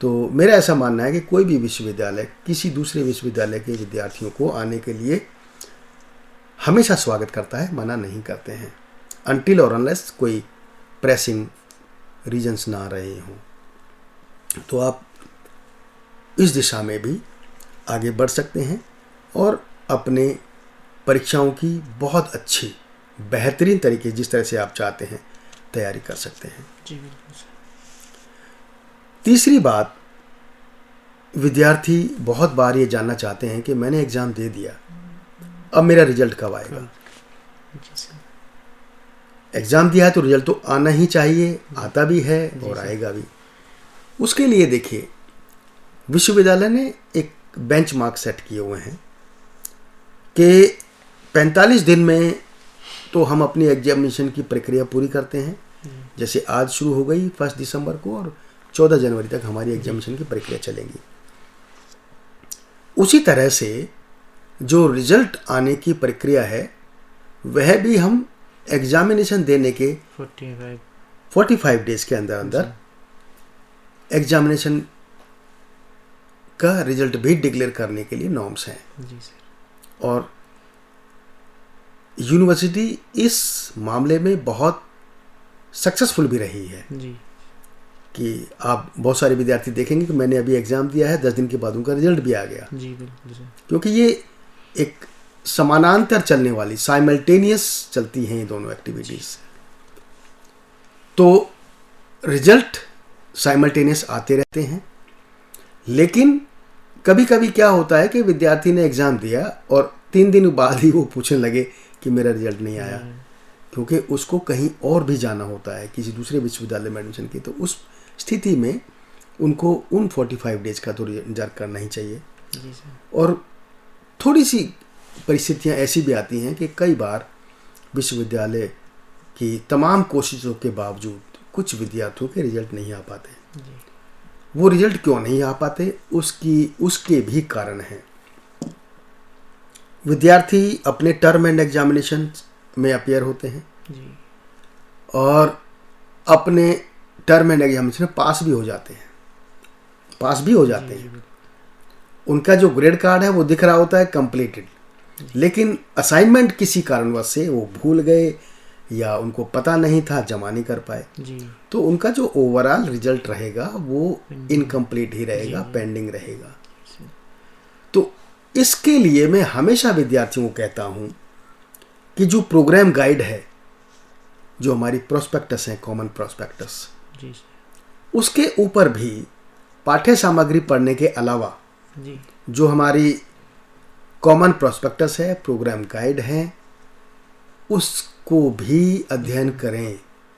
तो मेरा ऐसा मानना है कि कोई भी विश्वविद्यालय किसी दूसरे विश्वविद्यालय के विद्यार्थियों को आने के लिए हमेशा स्वागत करता है, मना नहीं करते हैं, अनटिल और अनलेस कोई प्रेसिंग रीजंस ना रहे हों। तो आप इस दिशा में भी आगे बढ़ सकते हैं और अपने परीक्षाओं की बहुत अच्छी बेहतरीन तरीके, जिस तरह से आप चाहते हैं, तैयारी कर सकते हैं। जी बिल्कुल सर। तीसरी बात, विद्यार्थी बहुत बार ये जानना चाहते हैं कि मैंने एग्ज़ाम दे दिया, अब मेरा रिजल्ट कब आएगा। जी सर। एग्ज़ाम दिया है तो रिजल्ट तो आना ही चाहिए, आता भी है और आएगा भी। उसके लिए देखिए, विश्वविद्यालय ने एक बेंचमार्क सेट किए हुए हैं कि 45 दिन में तो हम अपनी एग्जामिनेशन की प्रक्रिया पूरी करते हैं। जैसे आज शुरू हो गई 1 दिसंबर को और 14 जनवरी तक हमारी एग्जामिनेशन की प्रक्रिया चलेगी। उसी तरह से जो रिजल्ट आने की प्रक्रिया है वह भी हम एग्जामिनेशन देने के 45 डेज के अंदर अंदर एग्जामिनेशन का रिजल्ट भी डिक्लेयर करने के लिए नॉर्म्स हैं। जी सर। और यूनिवर्सिटी इस मामले में बहुत सक्सेसफुल भी रही है जी। कि आप बहुत सारे विद्यार्थी देखेंगे कि मैंने अभी एग्ज़ाम दिया है, 10 दिन के बाद उनका रिजल्ट भी आ गया। जी बिल्कुल सर। क्योंकि ये एक समानांतर चलने वाली, साइमल्टेनियस चलती हैं ये दोनों एक्टिविटीज़। तो रिजल्ट साइमल्टेनियस आते रहते हैं, लेकिन कभी कभी क्या होता है कि विद्यार्थी ने एग्ज़ाम दिया और 3 दिन बाद ही वो पूछने लगे कि मेरा रिजल्ट नहीं आया, क्योंकि उसको कहीं और भी जाना होता है, किसी दूसरे विश्वविद्यालय में एडमिशन की। तो उस स्थिति में उनको उन 45 डेज का तो इंतजार करना ही चाहिए। जी सर। और थोड़ी सी परिस्थितियां ऐसी भी आती हैं कि कई बार विश्वविद्यालय की तमाम कोशिशों के बावजूद कुछ विद्यार्थियों के रिजल्ट नहीं आ पाते। जी। वो रिजल्ट क्यों नहीं आ पाते, उसके भी कारण हैं। विद्यार्थी अपने टर्म एंड एग्जामिनेशन में अपीयर होते हैं जी। और अपने टर्म एंड एग्जामिनेशन में पास भी हो जाते हैं। उनका जो ग्रेड कार्ड है वो दिख रहा होता है कंप्लीटेड, लेकिन असाइनमेंट किसी कारणवश से वो भूल गए या उनको पता नहीं था, जमा नहीं कर पाए। जी। तो उनका जो ओवरऑल रिजल्ट रहेगा वो इनकम्प्लीट ही रहेगा, पेंडिंग रहेगा। तो इसके लिए मैं हमेशा विद्यार्थियों को कहता हूँ कि जो प्रोग्राम गाइड है, जो हमारी प्रोस्पेक्टस है, कॉमन प्रोस्पेक्टस, जी। उसके ऊपर भी पाठ्य सामग्री पढ़ने के अलावा जी। जो हमारी कॉमन प्रोस्पेक्टस है, प्रोग्राम गाइड है, उसको भी अध्ययन करें।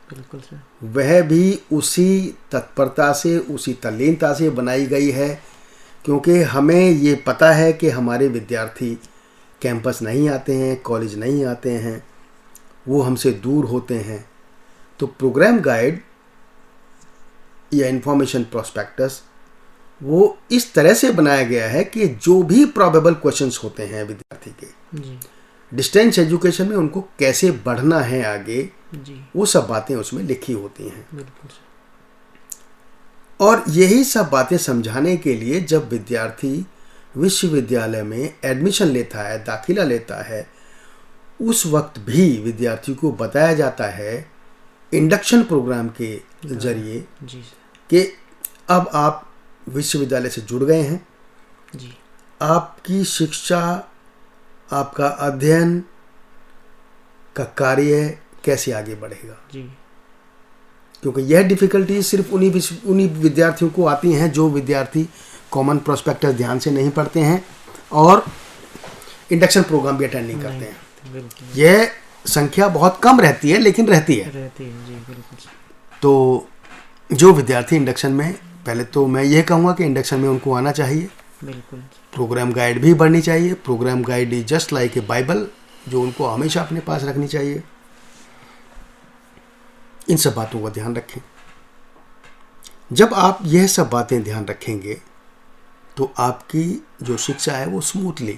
बिल्कुल सर। वह भी उसी तत्परता से, उसी तल्लीनता से बनाई गई है, क्योंकि हमें ये पता है कि हमारे विद्यार्थी कैंपस नहीं आते हैं, कॉलेज नहीं आते हैं, वो हमसे दूर होते हैं। तो प्रोग्राम गाइड या इंफॉर्मेशन प्रोस्पेक्टस वो इस तरह से बनाया गया है कि जो भी प्रोबेबल क्वेश्चंस होते हैं विद्यार्थी के, जी। डिस्टेंस एजुकेशन में उनको कैसे बढ़ना है आगे, जी वो सब बातें उसमें लिखी होती हैं। बिल्कुल सर। और यही सब बातें समझाने के लिए जब विद्यार्थी विश्वविद्यालय में एडमिशन लेता है, दाखिला लेता है, उस वक्त भी विद्यार्थी को बताया जाता है इंडक्शन प्रोग्राम के जरिए जी सर। कि अब आप विश्वविद्यालय से जुड़ गए हैं, जी आपकी शिक्षा, आपका अध्ययन का कार्य कैसे आगे बढ़ेगा। जी क्योंकि यह डिफ़िकल्टी सिर्फ उन्हीं विद्यार्थियों को आती हैं जो विद्यार्थी कॉमन प्रोस्पेक्टस ध्यान से नहीं पढ़ते हैं और इंडक्शन प्रोग्राम भी अटेंड नहीं करते हैं। बिल्कुल यह संख्या बहुत कम रहती है, लेकिन रहती है। रहती है जी बिल्कुल सर। तो जो विद्यार्थी इंडक्शन में, पहले तो मैं ये कहूँगा कि इंडक्शन में उनको आना चाहिए। बिल्कुल प्रोग्राम गाइड भी पढ़नी चाहिए। Program guide is just like a bible, जो उनको हमेशा अपने पास रखनी चाहिए। इन सब बातों का ध्यान रखें। जब आप यह सब बातें ध्यान रखेंगे तो आपकी जो शिक्षा है वो स्मूथली,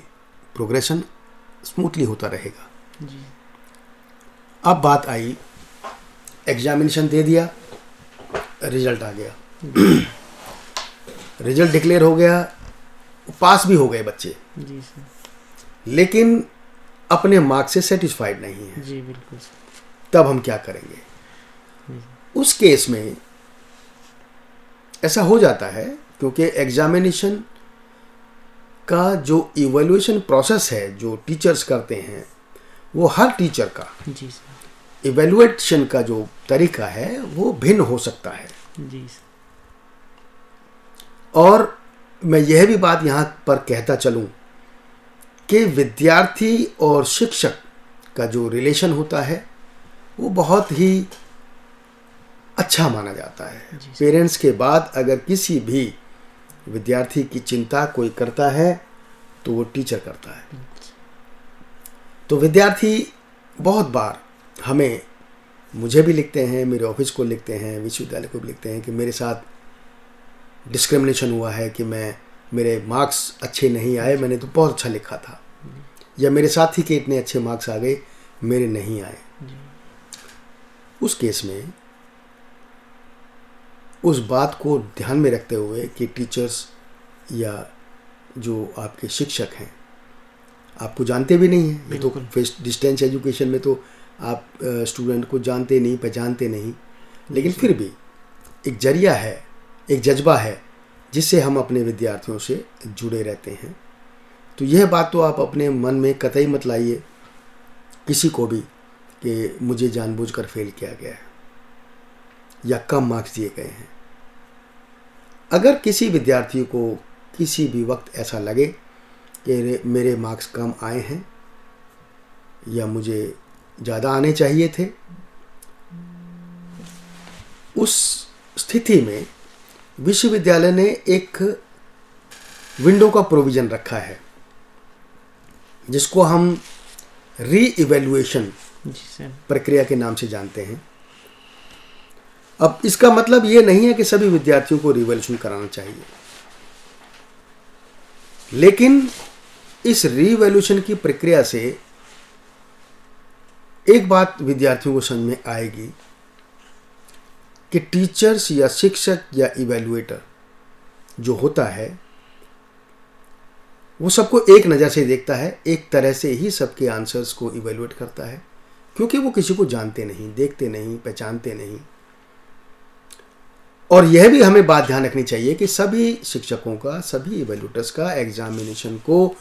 प्रोग्रेशन स्मूथली होता रहेगा। जी अब बात आई, एग्जामिनेशन दे दिया, रिजल्ट आ गया, रिजल्ट डिक्लेयर हो गया, पास भी हो गए बच्चे, जी सर। लेकिन अपने मार्क्स से सेटिस्फाइड नहीं है। जी बिल्कुल सर। तब हम क्या करेंगे? उस केस में ऐसा हो जाता है क्योंकि एग्जामिनेशन का जो इवैल्यूएशन प्रोसेस है जो टीचर्स करते हैं, वो हर टीचर का जी सर। इवैल्यूएशन का जो तरीका है वो भिन्न हो सकता है। जी सर। और मैं यह भी बात यहाँ पर कहता चलूँ कि विद्यार्थी और शिक्षक का जो रिलेशन होता है वो बहुत ही अच्छा माना जाता है। पेरेंट्स के बाद अगर किसी भी विद्यार्थी की चिंता कोई करता है तो वो टीचर करता है। तो विद्यार्थी बहुत बार हमें, मुझे भी लिखते हैं, मेरे ऑफिस को लिखते हैं, विश्वविद्यालय को भी लिखते हैं कि मेरे साथ डिस्क्रिमिनेशन हुआ है, कि मेरे मार्क्स अच्छे नहीं आए, मैंने तो बहुत अच्छा लिखा था, या मेरे साथी के इतने अच्छे मार्क्स आ गए, मेरे नहीं आए। उस केस में उस बात को ध्यान में रखते हुए कि टीचर्स या जो आपके शिक्षक हैं आपको जानते भी नहीं हैं, ये तो डिस्टेंस एजुकेशन में तो आप स्टूडेंट को जानते नहीं, पहचानते नहीं, लेकिन फिर भी एक जरिया है, एक जज्बा है जिससे हम अपने विद्यार्थियों से जुड़े रहते हैं। तो यह बात तो आप अपने मन में कतई मत लाइए किसी को भी कि मुझे जानबूझकर फेल किया गया है या कम मार्क्स दिए गए हैं। अगर किसी विद्यार्थी को किसी भी वक्त ऐसा लगे कि मेरे मार्क्स कम आए हैं या मुझे ज़्यादा आने चाहिए थे, उस स्थिति में विश्वविद्यालय ने एक विंडो का प्रोविज़न रखा है जिसको हम री-इवैल्यूएशन प्रक्रिया के नाम से जानते हैं। अब इसका मतलब ये नहीं है कि सभी विद्यार्थियों को रिवैल्यूएशन कराना चाहिए, लेकिन इस रिवैल्यूएशन की प्रक्रिया से एक बात विद्यार्थियों को समझ में आएगी कि टीचर्स या शिक्षक या इवैल्यूएटर जो होता है वो सबको एक नज़र से देखता है, एक तरह से ही सबके आंसर्स को इवैल्यूएट करता है, क्योंकि वो किसी को जानते नहीं, देखते नहीं, पहचानते नहीं। और यह भी हमें बात ध्यान रखनी चाहिए कि सभी शिक्षकों का, सभी इवैल्यूएटर्स का एग्जामिनेशन को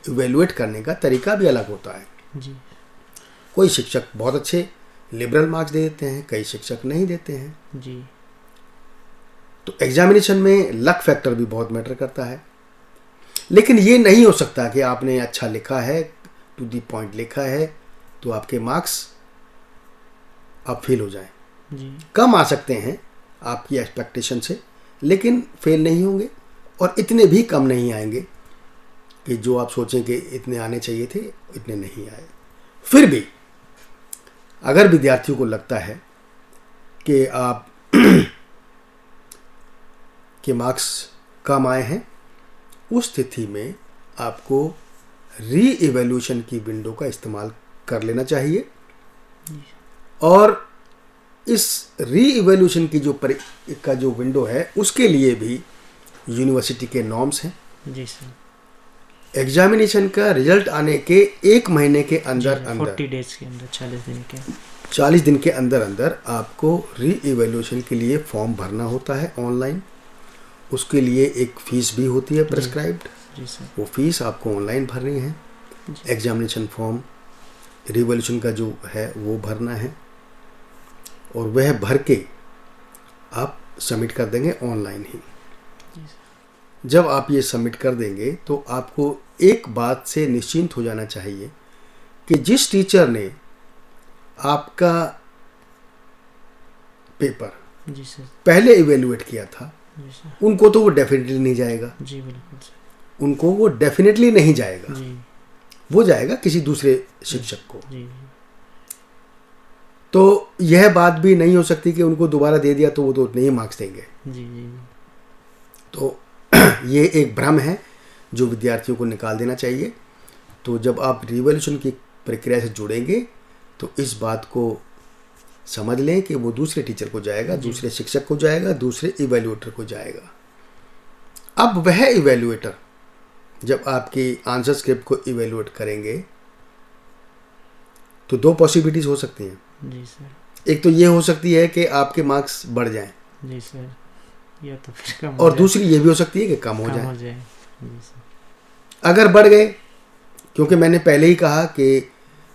इवैल्यूएट करने का तरीका भी अलग होता है। जी। कोई शिक्षक बहुत अच्छे लिबरल मार्क्स दे देते हैं, कई शिक्षक नहीं देते हैं। जी। तो एग्जामिनेशन में लक फैक्टर भी बहुत मैटर करता है, लेकिन ये नहीं हो सकता कि आपने अच्छा लिखा है, टू दी पॉइंट लिखा है, तो आपके मार्क्स आप फेल हो जाएं। जी। कम आ सकते हैं आपकी एक्सपेक्टेशन से, लेकिन फेल नहीं होंगे, और इतने भी कम नहीं आएंगे कि जो आप सोचें कि इतने आने चाहिए थे, इतने नहीं आए। फिर भी अगर विद्यार्थियों को लगता है कि आप के मार्क्स कम आए हैं, उस स्थिति में आपको री इवैल्यूएशन की विंडो का इस्तेमाल कर लेना चाहिए। और इस री इवैल्यूएशन की का जो विंडो है उसके लिए भी यूनिवर्सिटी के नॉर्म्स हैं। जी सर। एग्जामिनेशन का रिजल्ट आने के 1 महीने के अंदर 40 डेज के अंदर, 40 दिन के अंदर अंदर आपको री इवैल्यूएशन के लिए फॉर्म भरना होता है ऑनलाइन। उसके लिए एक फ़ीस भी होती है प्रेस्क्राइब्ड। जी सर। वो फीस आपको ऑनलाइन भरनी है। एग्जामिनेशन फॉर्म रिवॉल्यूशन का जो है वो भरना है और वह भर के आप सबमिट कर देंगे ऑनलाइन ही। जब आप ये सबमिट कर देंगे तो आपको एक बात से निश्चिंत हो जाना चाहिए कि जिस टीचर ने आपका पेपर जी सर। पहले इवेल्युएट किया था जी सर। उनको तो वो डेफिनेटली नहीं जाएगा। जी बिल्कुल सर। उनको वो डेफिनेटली नहीं जाएगा। जी। वो जाएगा किसी दूसरे शिक्षक को। जी। तो यह बात भी नहीं हो सकती कि उनको दोबारा दे दिया तो वो तो उतने ही मार्क्स देंगे। जी जी। तो ये एक भ्रम है जो विद्यार्थियों को निकाल देना चाहिए। तो जब आप रिवॉल्यूशन की प्रक्रिया से जुड़ेंगे तो इस बात को समझ लें कि वो दूसरे टीचर को जाएगा, दूसरे शिक्षक को जाएगा, दूसरे इवैल्यूएटर को जाएगा। अब वह इवैल्यूएटर जब आपकी आंसर स्क्रिप्ट को इवैल्यूएट करेंगे तो 2 पॉसिबिलिटीज हो सकती हैं। जी सर। एक तो ये हो सकती है कि आपके मार्क्स बढ़ जाएं। जी सर। या तो फिर कम और दूसरी ये भी हो सकती है कि कम हो कम जाए। हो जाए। जी सर। अगर बढ़ गए, क्योंकि मैंने पहले ही कहा कि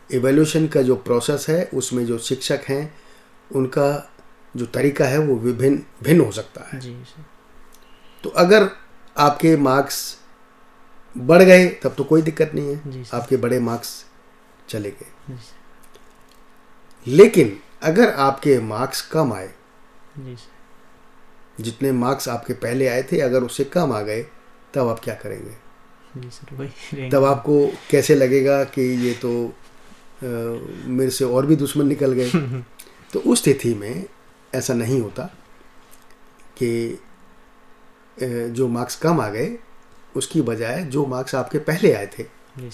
इवैल्यूएशन का जो प्रोसेस है उसमें जो शिक्षक हैं उनका जो तरीका है वो भिन्न हो सकता है। जी सर। तो अगर आपके मार्क्स बढ़ गए तब तो कोई दिक्कत नहीं जी है, सर। आपके बड़े मार्क्स चले गए। जी सर। लेकिन अगर आपके मार्क्स कम आए, जी सर। जितने मार्क्स आपके पहले आए थे अगर उससे कम आ गए तब आप क्या करेंगे? जी सर। वही तब आपको कैसे लगेगा कि ये तो मेरे से और भी दुश्मन निकल गए। तो उस स्थिति में ऐसा नहीं होता कि जो मार्क्स कम आ गए उसकी बजाय जो मार्क्स आपके पहले आए थे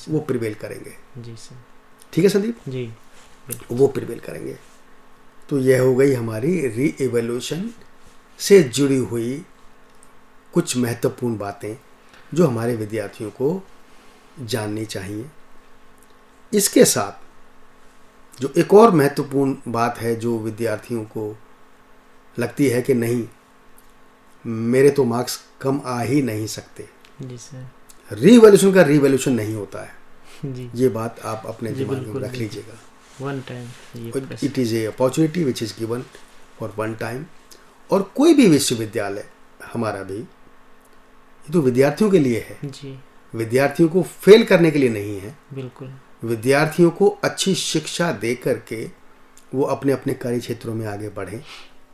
वो प्रिवेल करेंगे। जी सर। ठीक है संदीप? जी वो प्रिवेल करेंगे। तो यह हो गई हमारी री इवैल्यूएशन से जुड़ी हुई कुछ महत्वपूर्ण बातें जो हमारे विद्यार्थियों को जाननी चाहिए। इसके साथ जो एक और महत्वपूर्ण बात है जो विद्यार्थियों को लगती है कि नहीं मेरे तो मार्क्स कम आ ही नहीं सकते। जी सर। रीवैल्यूएशन का रीवैल्यूएशन नहीं होता है। जी। ये बात आप अपने जी, दिमाग में बिल्कुल, रख लीजिएगा। One time it is a opportunity which is given for one time. और कोई भी विश्वविद्यालय हमारा भी ये तो विद्यार्थियों के लिए है। जी विद्यार्थियों को फेल करने के लिए नहीं है। बिल्कुल। विद्यार्थियों को अच्छी शिक्षा दे करके वो अपने अपने कार्य क्षेत्रों में आगे बढ़ें।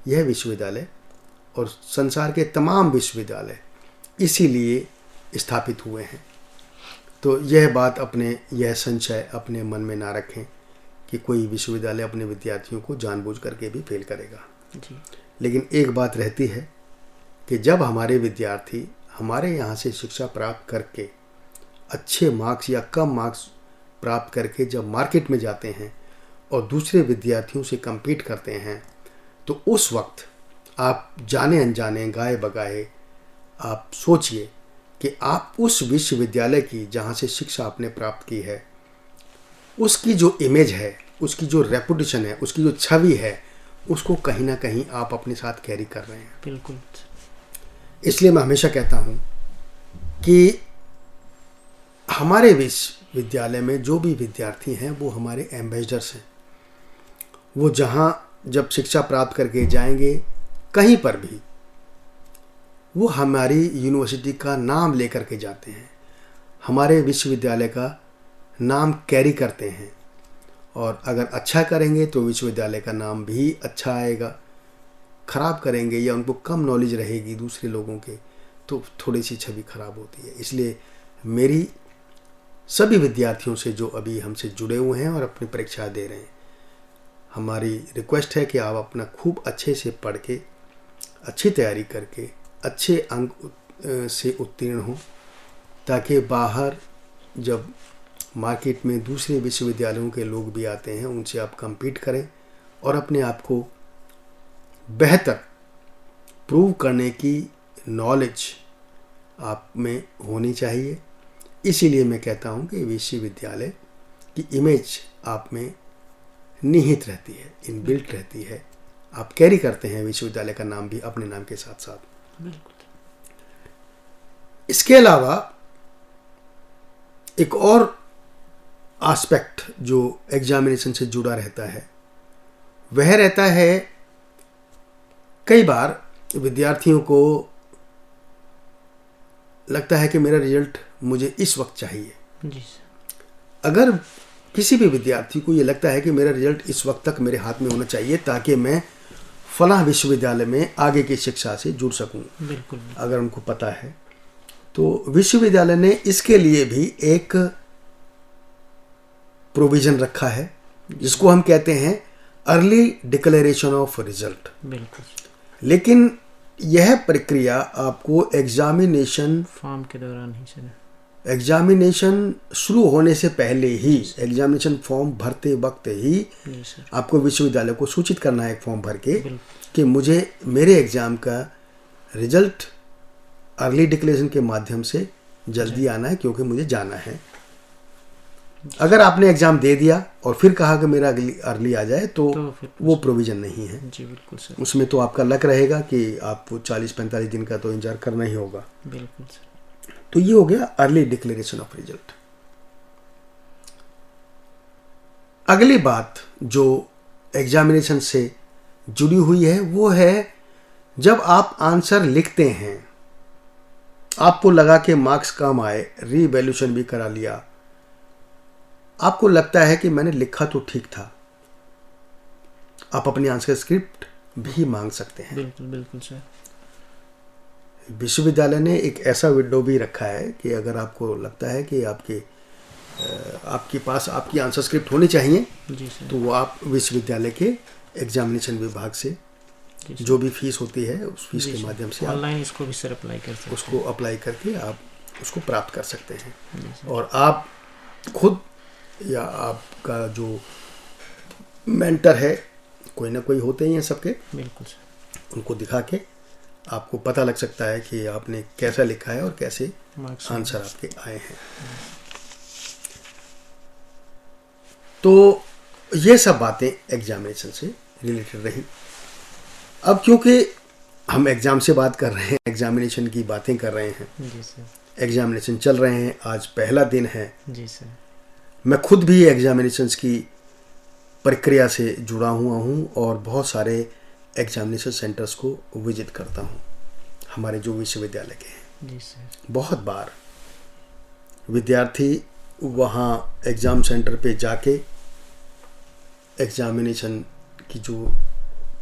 यह विश्वविद्यालय और संसार के तमाम विश्वविद्यालय इसीलिए स्थापित हुए हैं। तो यह बात यह संशय अपने मन में ना रखें कि कोई विश्वविद्यालय अपने विद्यार्थियों को जानबूझ करके भी फेल करेगा। जी। लेकिन एक बात रहती है कि जब हमारे विद्यार्थी हमारे यहाँ से शिक्षा प्राप्त करके अच्छे मार्क्स या कम मार्क्स प्राप्त करके जब मार्केट में जाते हैं और दूसरे विद्यार्थियों से compete करते हैं तो उस वक्त आप जाने अनजाने गाए बगाए आप सोचिए कि आप उस विश्वविद्यालय की जहाँ से शिक्षा आपने प्राप्त की है उसकी जो इमेज है, उसकी जो रेपुटेशन है, उसकी जो छवि है, उसको कहीं ना कहीं आप अपने साथ कैरी कर रहे हैं। बिल्कुल। इसलिए मैं हमेशा कहता हूँ कि हमारे विश्वविद्यालय में जो भी विद्यार्थी हैं वो हमारे एम्बेसडर्स हैं। वो जहाँ जब शिक्षा प्राप्त करके जाएंगे कहीं पर भी वो हमारी यूनिवर्सिटी का नाम लेकर के जाते हैं, हमारे विश्वविद्यालय का नाम कैरी करते हैं। और अगर अच्छा करेंगे तो विश्वविद्यालय का नाम भी अच्छा आएगा। ख़राब करेंगे या उनको कम नॉलेज रहेगी दूसरे लोगों के तो थोड़ी सी छवि ख़राब होती है। इसलिए मेरी सभी विद्यार्थियों से जो अभी हमसे जुड़े हुए हैं और अपनी परीक्षा दे रहे हैं, हमारी रिक्वेस्ट है कि आप अपना खूब अच्छे से पढ़ के अच्छी तैयारी करके अच्छे अंक से उत्तीर्ण हों ताकि बाहर जब मार्केट में दूसरे विश्वविद्यालयों के लोग भी आते हैं, उनसे आप compete करें और अपने आप को बेहतर प्रूव करने की नॉलेज आप में होनी चाहिए। इसीलिए मैं कहता हूँ कि विश्वविद्यालय की इमेज आप में निहित रहती है, इनबिल्ट रहती है। आप कैरी करते हैं विश्वविद्यालय का नाम भी अपने नाम के साथ साथ। इसके अलावा एक और एस्पेक्ट जो एग्जामिनेशन से जुड़ा रहता है वह रहता है, कई बार विद्यार्थियों को लगता है कि मेरा रिजल्ट मुझे इस वक्त चाहिए। जी। अगर किसी भी विद्यार्थी को ये लगता है कि मेरा रिजल्ट इस वक्त तक मेरे हाथ में होना चाहिए ताकि मैं फलां विश्वविद्यालय में आगे की शिक्षा से जुड़ सकूं, बिल्कुल। अगर उनको पता है तो विश्वविद्यालय ने इसके लिए भी एक प्रोविजन रखा है जिसको हम कहते हैं अर्ली डिक्लेरेशन ऑफ रिजल्ट। बिल्कुल। लेकिन यह प्रक्रिया आपको एग्जामिनेशन फॉर्म के दौरान ही सर, एग्जामिनेशन शुरू होने से पहले ही, एग्जामिनेशन फॉर्म भरते वक्त ही जी सर, आपको विश्वविद्यालय को सूचित करना है एक फॉर्म भर के बिल्कुल। कि मुझे मेरे एग्जाम का रिजल्ट अर्ली डिक्लेरेशन के माध्यम से जल्दी आना है क्योंकि मुझे जाना है। अगर आपने एग्जाम दे दिया और फिर कहा कि मेरा अर्ली आ जाए तो फिर वो प्रोविजन नहीं है। जी बिल्कुल सर, उसमें तो आपका लक रहेगा कि आपको 40-45 दिन का तो इंतजार करना ही होगा। बिल्कुल सर। तो ये हो गया अर्ली डिक्लेरेशन ऑफ रिजल्ट। अगली बात जो एग्जामिनेशन से जुड़ी हुई है वो है जब आप आंसर लिखते हैं, आपको लगा कि मार्क्स कम आए, रीवैल्यूएशन भी करा लिया, आपको लगता है कि मैंने लिखा तो ठीक था, आप अपनी आंसर स्क्रिप्ट भी मांग सकते हैं। बिल्कुल बिल्कुल सर। विश्वविद्यालय ने एक ऐसा विंडो भी रखा है कि अगर आपको लगता है कि आपके पास आपकी आंसर स्क्रिप्ट होनी चाहिए जी सर, तो वो आप विश्वविद्यालय के एग्जामिनेशन विभाग से जो भी फीस होती है उस फीस के माध्यम से आप ऑनलाइन इसको भी सर अप्लाई कर सकते उसको अप्लाई करके आप उसको प्राप्त कर सकते हैं। जी सर। और आप खुद या आपका जो मेंटर है, कोई ना कोई होते ही हैं सबके, बिल्कुल सर, उनको दिखा के आपको पता लग सकता है कि आपने कैसा लिखा है और कैसे मार्क्स आंसर आपके आए हैं। तो ये सब बातें एग्जामिनेशन से रिलेटेड रही। अब क्योंकि हम एग्जाम से बात कर रहे हैं, एग्जामिनेशन की बातें कर रहे हैं, जी सर, एग्जामिनेशन चल रहे हैं, आज पहला दिन है। जी सर, मैं खुद भी एग्जामिनेशंस की प्रक्रिया से जुड़ा हुआ हूँ और बहुत सारे एग्जामिनेशन सेंटर्स को विजिट करता हूँ हमारे जो विश्वविद्यालय के हैं। जी सर, बहुत बार विद्यार्थी वहाँ एग्ज़ाम सेंटर पे जाके एग्जामिनेशन की जो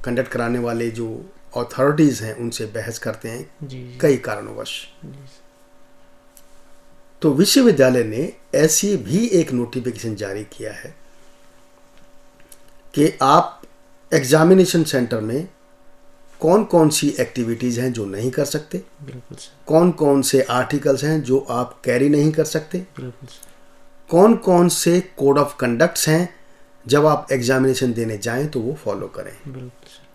कंडक्ट कराने वाले जो अथॉरिटीज़ हैं उनसे बहस करते हैं जी कई कारणोंवश। जी तो विश्वविद्यालय ने ऐसी भी एक नोटिफिकेशन जारी किया है कि आप एग्जामिनेशन सेंटर में कौन कौन सी एक्टिविटीज़ हैं जो नहीं कर सकते, बिल्कुल सर, कौन कौन से आर्टिकल्स हैं जो आप कैरी नहीं कर सकते, बिल्कुल सर, कौन कौन से कोड ऑफ कंडक्ट्स हैं जब आप एग्जामिनेशन देने जाएं तो वो फॉलो करें। बिल्कुल सर,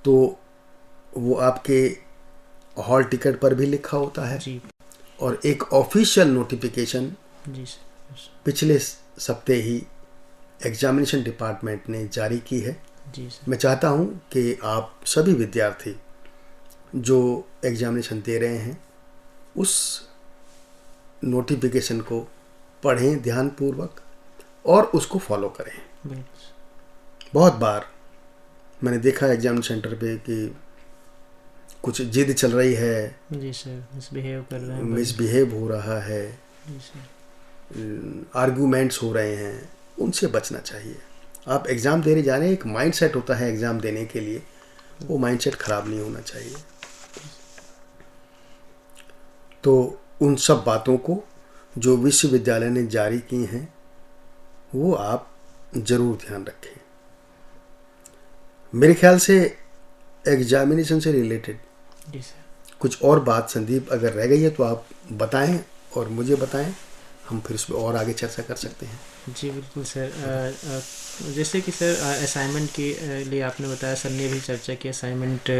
तो वो आपके हॉल टिकट पर भी लिखा होता है जी और एक ऑफिशियल नोटिफिकेशन जी सर, पिछले सप्ताह ही एग्जामिनेशन डिपार्टमेंट ने जारी की है। जी सर, मैं चाहता हूं कि आप सभी विद्यार्थी जो एग्जामिनेशन दे रहे हैं उस नोटिफिकेशन को पढ़ें ध्यानपूर्वक और उसको फॉलो करें। बिल्कुल सर, बहुत बार मैंने देखा एग्जाम सेंटर पे कि कुछ जिद चल रही है, जी सर, मिसबिहेव कर रहे हैं, मिसबिहेव हो रहा है, जी सर, आर्गूमेंट्स हो रहे हैं, उनसे बचना चाहिए। आप एग्ज़ाम देने जा रहे हैं, एक माइंडसेट होता है एग्ज़ाम देने के लिए, वो माइंडसेट ख़राब नहीं होना चाहिए। तो उन सब बातों को जो विश्वविद्यालय ने जारी की हैं वो आप ज़रूर ध्यान रखें। मेरे ख्याल से एग्जामिनेशन से रिलेटेड जी सर। कुछ और बात संदीप अगर रह गई है तो आप बताएं और मुझे बताएं। हम फिर उस पर और आगे चर्चा कर सकते हैं। जी बिल्कुल सर। जैसे कि सर असाइनमेंट के लिए आपने बताया, सर ने भी चर्चा की, असाइनमेंट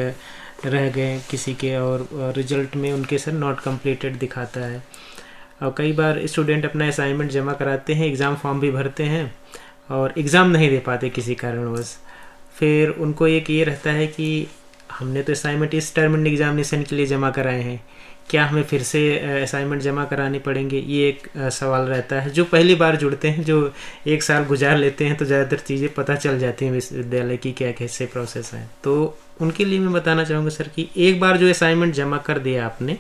रह गए किसी के और रिजल्ट में उनके सर नॉट कंप्लीटेड दिखाता है। और कई बार स्टूडेंट अपना असाइनमेंट जमा कराते हैं, एग्ज़ाम फॉर्म भी भरते हैं और एग्ज़ाम नहीं दे पाते किसी कारणवश। फिर उनको एक ये रहता है कि हमने तो असाइनमेंट इस टर्म एग्जामिनेशन के लिए जमा कराए हैं, क्या हमें फिर से असाइनमेंट जमा कराने पड़ेंगे, ये एक सवाल रहता है। जो पहली बार जुड़ते हैं, जो एक साल गुजार लेते हैं, तो ज़्यादातर चीज़ें पता चल जाती हैं विश्वविद्यालय की क्या कैसे प्रोसेस है। तो उनके लिए मैं बताना चाहूँगा सर कि एक बार जो असाइनमेंट जमा कर दिया आपने,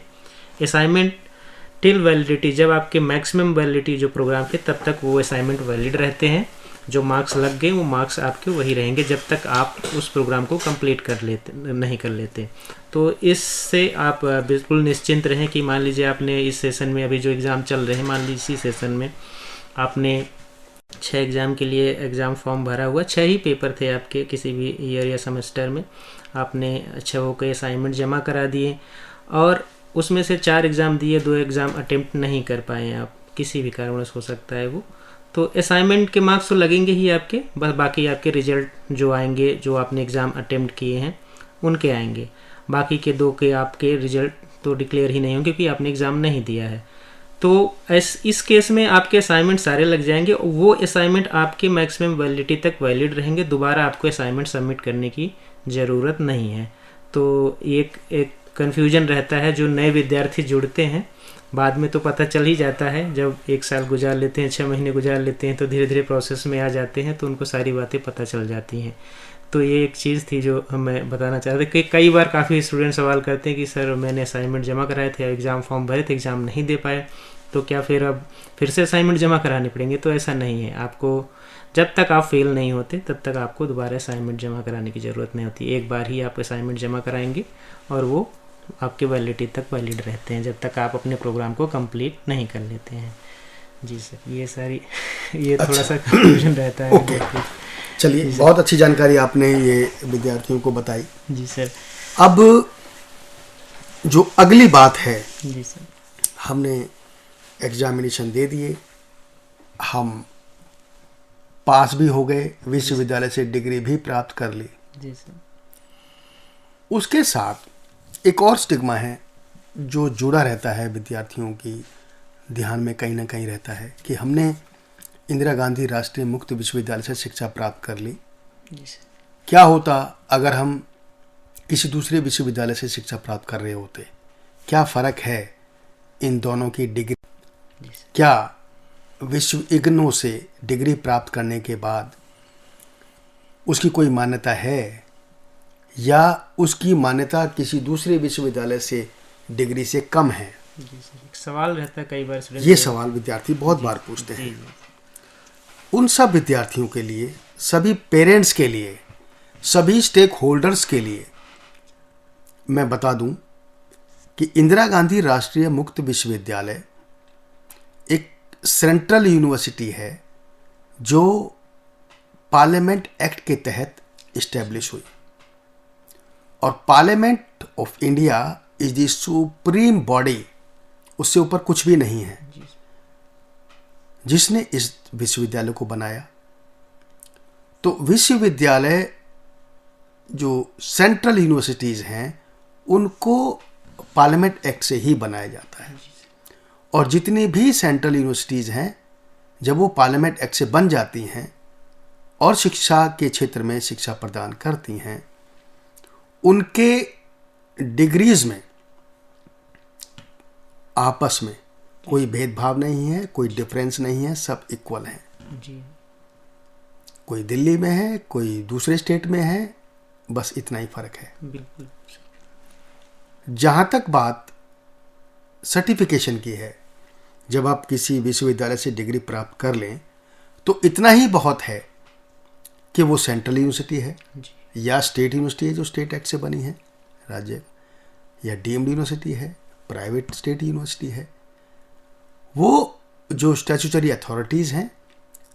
असाइनमेंट टिल वैलिडिटी, जब आपके मैक्सिमम वैलिडिटी जो प्रोग्राम के, तब तक वो असाइनमेंट वैलिड रहते हैं। जो मार्क्स लग गए वो मार्क्स आपके वही रहेंगे जब तक आप उस प्रोग्राम को कंप्लीट नहीं कर लेते। तो इससे आप बिल्कुल निश्चिंत रहें कि मान लीजिए आपने इस सेशन में, अभी जो एग्ज़ाम चल रहे हैं, मान लीजिए इसी सेशन में आपने 6 एग्ज़ाम के लिए एग्ज़ाम फॉर्म भरा हुआ, 6 ही पेपर थे आपके किसी भी ईयर या सेमेस्टर में, आपने 6 के असाइनमेंट जमा करा दिए और उसमें से 4 एग्ज़ाम दिए, 2 एग्ज़ाम अटेम्प्ट नहीं कर पाए आप, किसी भी कारणवश हो सकता है वो, तो असाइनमेंट के मार्क्स तो लगेंगे ही आपके, बस बाकी आपके रिजल्ट जो आएंगे, जो आपने एग्ज़ाम अटेम्प्ट किए हैं उनके आएंगे। बाकी के 2 के आपके रिजल्ट तो डिक्लेयर ही नहीं होंगे क्योंकि आपने एग्ज़ाम नहीं दिया है। तो इस केस में आपके असाइनमेंट सारे लग जाएंगे, वो असाइनमेंट आपके मैक्सिमम वैलिडिटी तक वैलिड रहेंगे, दोबारा आपको असाइनमेंट सबमिट करने की ज़रूरत नहीं है। तो एक कन्फ्यूजन रहता है, जो नए विद्यार्थी जुड़ते हैं बाद में तो पता चल ही जाता है, जब 1 साल गुजार लेते हैं, 6 महीने गुजार लेते हैं, तो धीरे धीरे प्रोसेस में आ जाते हैं, तो उनको सारी बातें पता चल जाती हैं। तो ये एक चीज़ थी जो मैं बताना चाहता था कि कई बार काफ़ी स्टूडेंट सवाल करते हैं कि सर मैंने असाइनमेंट जमा कराए थे, एग्ज़ाम फॉर्म भरे थे, एग्ज़ाम नहीं दे पाए, तो क्या फिर अब फिर से असाइनमेंट जमा कराने पड़ेंगे? तो ऐसा नहीं है, आपको जब तक आप फेल नहीं होते तब तक आपको दोबारा असाइनमेंट जमा कराने की ज़रूरत नहीं होती। एक बार ही आप असाइनमेंट जमा कराएंगे और वो आपके वैलिडिटी तक वैलिड रहते हैं जब तक आप अपने प्रोग्राम को कंप्लीट नहीं कर लेते हैं। जी सर, ये सारी ये थोड़ा सा कंफ्यूजन रहता है। ओके, चलिए, बहुत अच्छी जानकारी आपने ये विद्यार्थियों को बताई। जी सर। अब जो अगली बात है, जी सर, हमने एग्जामिनेशन दे दिए, हम पास भी हो गए, विश्वविद्यालय से डिग्री भी प्राप्त कर ली। जी सर। उसके साथ एक और स्टिग्मा है जो जुड़ा रहता है, विद्यार्थियों की ध्यान में कहीं ना कहीं रहता है कि हमने इंदिरा गांधी राष्ट्रीय मुक्त विश्वविद्यालय से शिक्षा प्राप्त कर ली, जी सर, क्या होता अगर हम किसी दूसरे विश्वविद्यालय से शिक्षा प्राप्त कर रहे होते? क्या फ़र्क है इन दोनों की डिग्री? क्या विश्व इग्नू से डिग्री प्राप्त करने के बाद उसकी कोई मान्यता है, या उसकी मान्यता किसी दूसरे विश्वविद्यालय से डिग्री से कम है? जी सर, एक सवाल रहता है कई बार स्टूडेंट, ये सवाल विद्यार्थी बहुत बार पूछते हैं। उन सब विद्यार्थियों के लिए, सभी पेरेंट्स के लिए, सभी स्टेक होल्डर्स के लिए मैं बता दूं कि इंदिरा गांधी राष्ट्रीय मुक्त विश्वविद्यालय एक सेंट्रल यूनिवर्सिटी है जो पार्लियामेंट एक्ट के तहत इस्टेब्लिश हुई, और parliament of India is the supreme body, उससे ऊपर कुछ भी नहीं है, जिसने इस विश्वविद्यालय को बनाया। तो विश्वविद्यालय जो सेंट्रल यूनिवर्सिटीज़ हैं उनको पार्लियामेंट एक्ट से ही बनाया जाता है, और जितनी भी सेंट्रल यूनिवर्सिटीज़ हैं जब वो पार्लियामेंट एक्ट से बन जाती हैं और शिक्षा के क्षेत्र में शिक्षा प्रदान करती हैं, उनके डिग्रीज में आपस में कोई भेदभाव नहीं है, कोई डिफरेंस नहीं है, सब इक्वल हैं। जी, कोई दिल्ली में है, कोई दूसरे स्टेट में है, बस इतना ही फर्क है। बिल्कुल। जहाँ तक बात सर्टिफिकेशन की है, जब आप किसी विश्वविद्यालय से डिग्री प्राप्त कर लें तो इतना ही बहुत है कि वो सेंट्रल यूनिवर्सिटी है या स्टेट यूनिवर्सिटी है जो स्टेट एक्ट से बनी है राज्य, या डीम्ड यूनिवर्सिटी है, प्राइवेट स्टेट यूनिवर्सिटी है। वो जो स्टैट्यूटरी अथॉरिटीज़ हैं,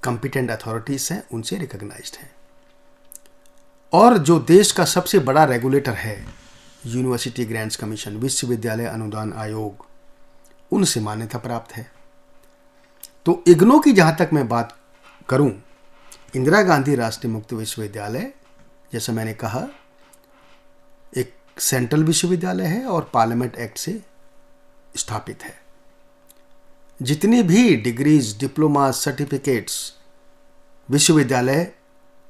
कॉम्पिटेंट अथॉरिटीज़ हैं, उनसे रिकॉग्नाइज्ड हैं। और जो देश का सबसे बड़ा रेगुलेटर है, यूनिवर्सिटी ग्रांट्स कमीशन, विश्वविद्यालय अनुदान आयोग, उनसे मान्यता प्राप्त है। तो इग्नो की जहाँ तक मैं बात करूँ, इंदिरा गांधी राष्ट्रीय मुक्त विश्वविद्यालय जैसा मैंने कहा एक सेंट्रल विश्वविद्यालय है और पार्लियामेंट एक्ट से स्थापित है। जितनी भी डिग्रीज, डिप्लोमा, सर्टिफिकेट्स विश्वविद्यालय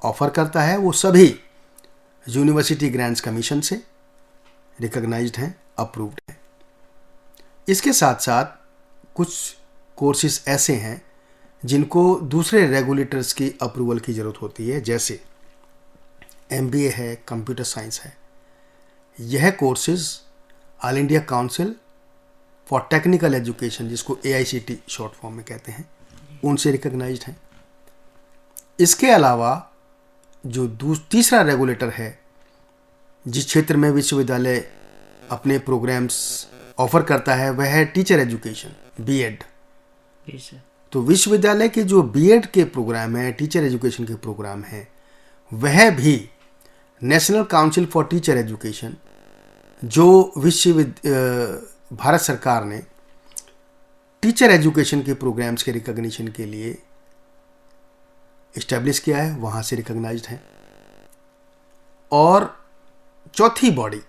ऑफर करता है वो सभी यूनिवर्सिटी ग्रांट्स कमीशन से रिकॉग्नाइज्ड हैं, अप्रूव्ड हैं। इसके साथ साथ कुछ कोर्सेज ऐसे हैं जिनको दूसरे रेगुलेटर्स की अप्रूवल की ज़रूरत होती है, जैसे MBA है, कंप्यूटर साइंस है। यह courses all India council for technical education, जिसको AICT शॉर्ट फॉर्म में कहते हैं, उनसे रिकॉग्नाइज्ड हैं। इसके अलावा जो तीसरा रेगुलेटर है जिस क्षेत्र में विश्वविद्यालय अपने प्रोग्राम्स ऑफर करता है वह है टीचर एजुकेशन, B.Ed। तो विश्वविद्यालय के जो B.Ed के प्रोग्राम हैं, टीचर एजुकेशन के प्रोग्राम हैं, वह भी national council for teacher education, जो भारत सरकार ने टीचर एजुकेशन के प्रोग्राम्स के रिकॉग्निशन के लिए इस्टेब्लिश किया है, वहाँ से रिकॉग्नाइज्ड है। और चौथी बॉडी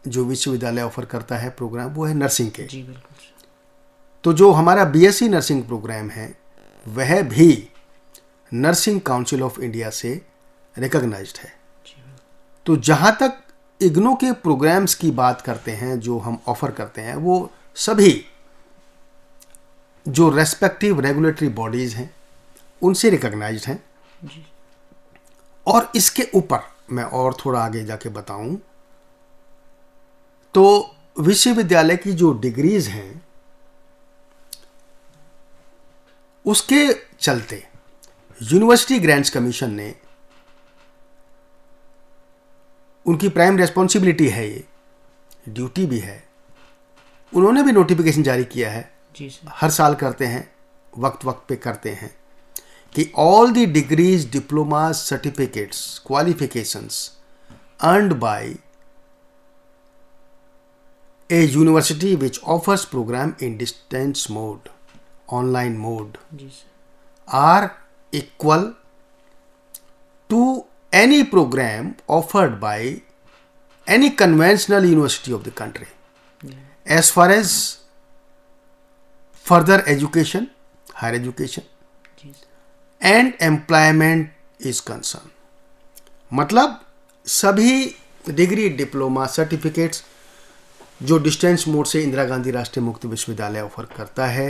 जो विश्वविद्यालय ऑफर करता है प्रोग्राम वो है नर्सिंग के। जी बिल्कुल। तो जो हमारा BSc नर्सिंग प्रोग्राम है वह भी नर्सिंग काउंसिल ऑफ इंडिया से रिकॉग्नाइज्ड है। तो जहाँ तक इग्नो के प्रोग्राम्स की बात करते हैं जो हम ऑफर करते हैं, वो सभी जो रेस्पेक्टिव रेगुलेटरी बॉडीज़ हैं उनसे रिकॉग्नाइज्ड हैं। और इसके ऊपर मैं और थोड़ा आगे जाके बताऊं तो विश्वविद्यालय की जो डिग्रीज हैं उसके चलते यूनिवर्सिटी ग्रांट्स कमीशन ने, उनकी प्राइम रेस्पॉन्सिबिलिटी है, ये ड्यूटी भी है, उन्होंने भी नोटिफिकेशन जारी किया है। जी सर। हर साल करते हैं, वक्त वक्त पे करते हैं कि all the degrees, diploma, certificates, qualifications earned by a university which offers program in distance mode, online mode, जी sir, are equal to any program offered by any conventional university of the country as far as further education, higher education जी sir, and employment is concerned। मतलब सभी degree, diploma, certificates जो distance mode से इंदिरा गांधी राष्ट्रीय मुक्त विश्वविद्यालय offer करता है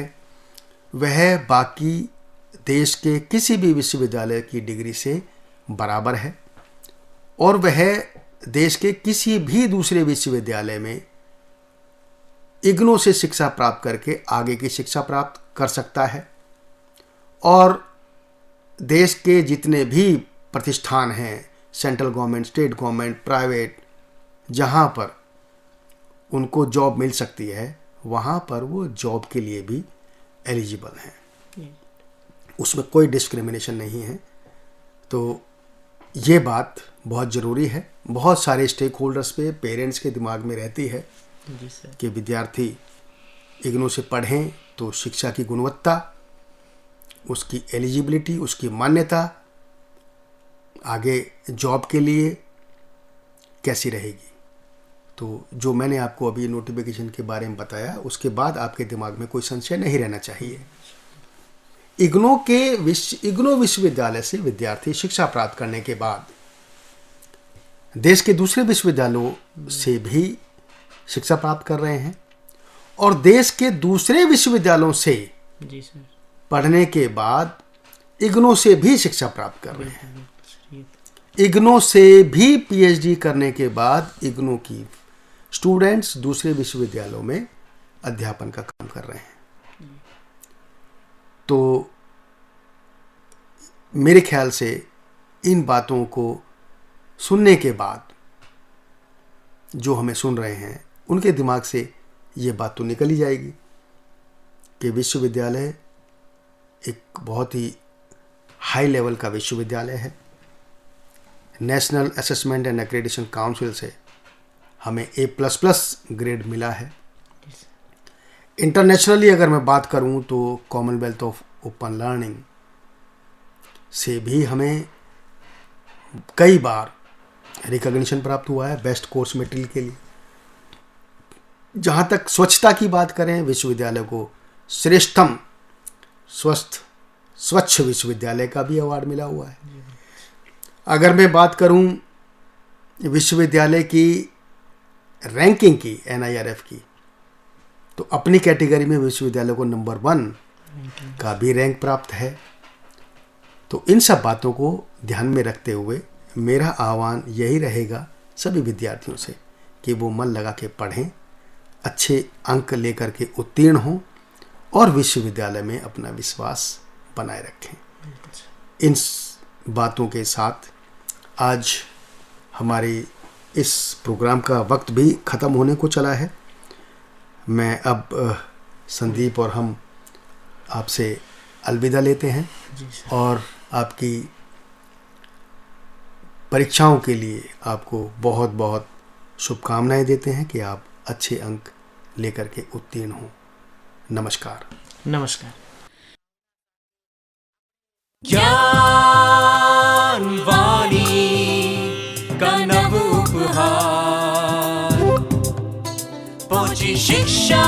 वह बाकी देश के किसी भी विश्वविद्यालय की डिग्री से बराबर है और वह देश के किसी भी दूसरे विश्वविद्यालय में इग्नो से शिक्षा प्राप्त करके आगे की शिक्षा प्राप्त कर सकता है। और देश के जितने भी प्रतिष्ठान हैं, central government, state government, private, जहाँ पर उनको जॉब मिल सकती है वहाँ पर वो जॉब के लिए भी एलिजिबल हैं, उसमें कोई डिस्क्रिमिनेशन नहीं है। तो ये बात बहुत ज़रूरी है, बहुत सारे स्टेक होल्डर्स पे, पेरेंट्स के दिमाग में रहती है जी सर, कि विद्यार्थी इग्नो से पढ़ें तो शिक्षा की गुणवत्ता, उसकी एलिजिबिलिटी, उसकी मान्यता आगे जॉब के लिए कैसी रहेगी। तो जो मैंने आपको अभी नोटिफिकेशन के बारे में बताया उसके बाद आपके दिमाग में कोई संशय नहीं रहना चाहिए। इग्नो विश्वविद्यालय से विद्यार्थी शिक्षा प्राप्त करने के बाद देश के दूसरे विश्वविद्यालयों से भी शिक्षा प्राप्त कर रहे हैं और देश के दूसरे विश्वविद्यालयों से जी सर, पढ़ने के बाद इग्नो से भी शिक्षा प्राप्त कर रहे हैं। इग्नो से भी PhD करने के बाद इग्नो की स्टूडेंट्स दूसरे विश्वविद्यालयों में अध्यापन का काम कर रहे हैं। तो मेरे ख्याल से इन बातों को सुनने के बाद जो हमें सुन रहे हैं उनके दिमाग से ये बात तो निकल ही जाएगी कि विश्वविद्यालय एक बहुत ही हाई लेवल का विश्वविद्यालय है। National assessment and accreditation council से हमें A++ ग्रेड मिला है। इंटरनेशनली अगर मैं बात करूं तो कॉमनवेल्थ ऑफ ओपन लर्निंग से भी हमें कई बार रिकॉग्निशन प्राप्त हुआ है बेस्ट कोर्स मटेरियल के लिए। जहाँ तक स्वच्छता की बात करें, विश्वविद्यालय को श्रेष्ठतम स्वच्छ विश्वविद्यालय का भी अवार्ड मिला हुआ है। अगर मैं बात करूं विश्वविद्यालय की रैंकिंग की, NIRF की, तो अपनी कैटेगरी में विश्वविद्यालय को नंबर 1 का भी रैंक प्राप्त है। तो इन सब बातों को ध्यान में रखते हुए मेरा आह्वान यही रहेगा सभी विद्यार्थियों से कि वो मन लगा के पढ़ें, अच्छे अंक लेकर के उत्तीर्ण हों और विश्वविद्यालय में अपना विश्वास बनाए रखें। इन बातों के साथ आज हमारी इस प्रोग्राम का वक्त भी ख़त्म होने को चला है। मैं अब संदीप और हम आपसे अलविदा लेते हैं और आपकी परीक्षाओं के लिए आपको बहुत बहुत शुभकामनाएं देते हैं कि आप अच्छे अंक लेकर के उत्तीर्ण हों। नमस्कार। नमस्कार। ज्ञान वाणी का नव उपहार, पहुंची शिक्षा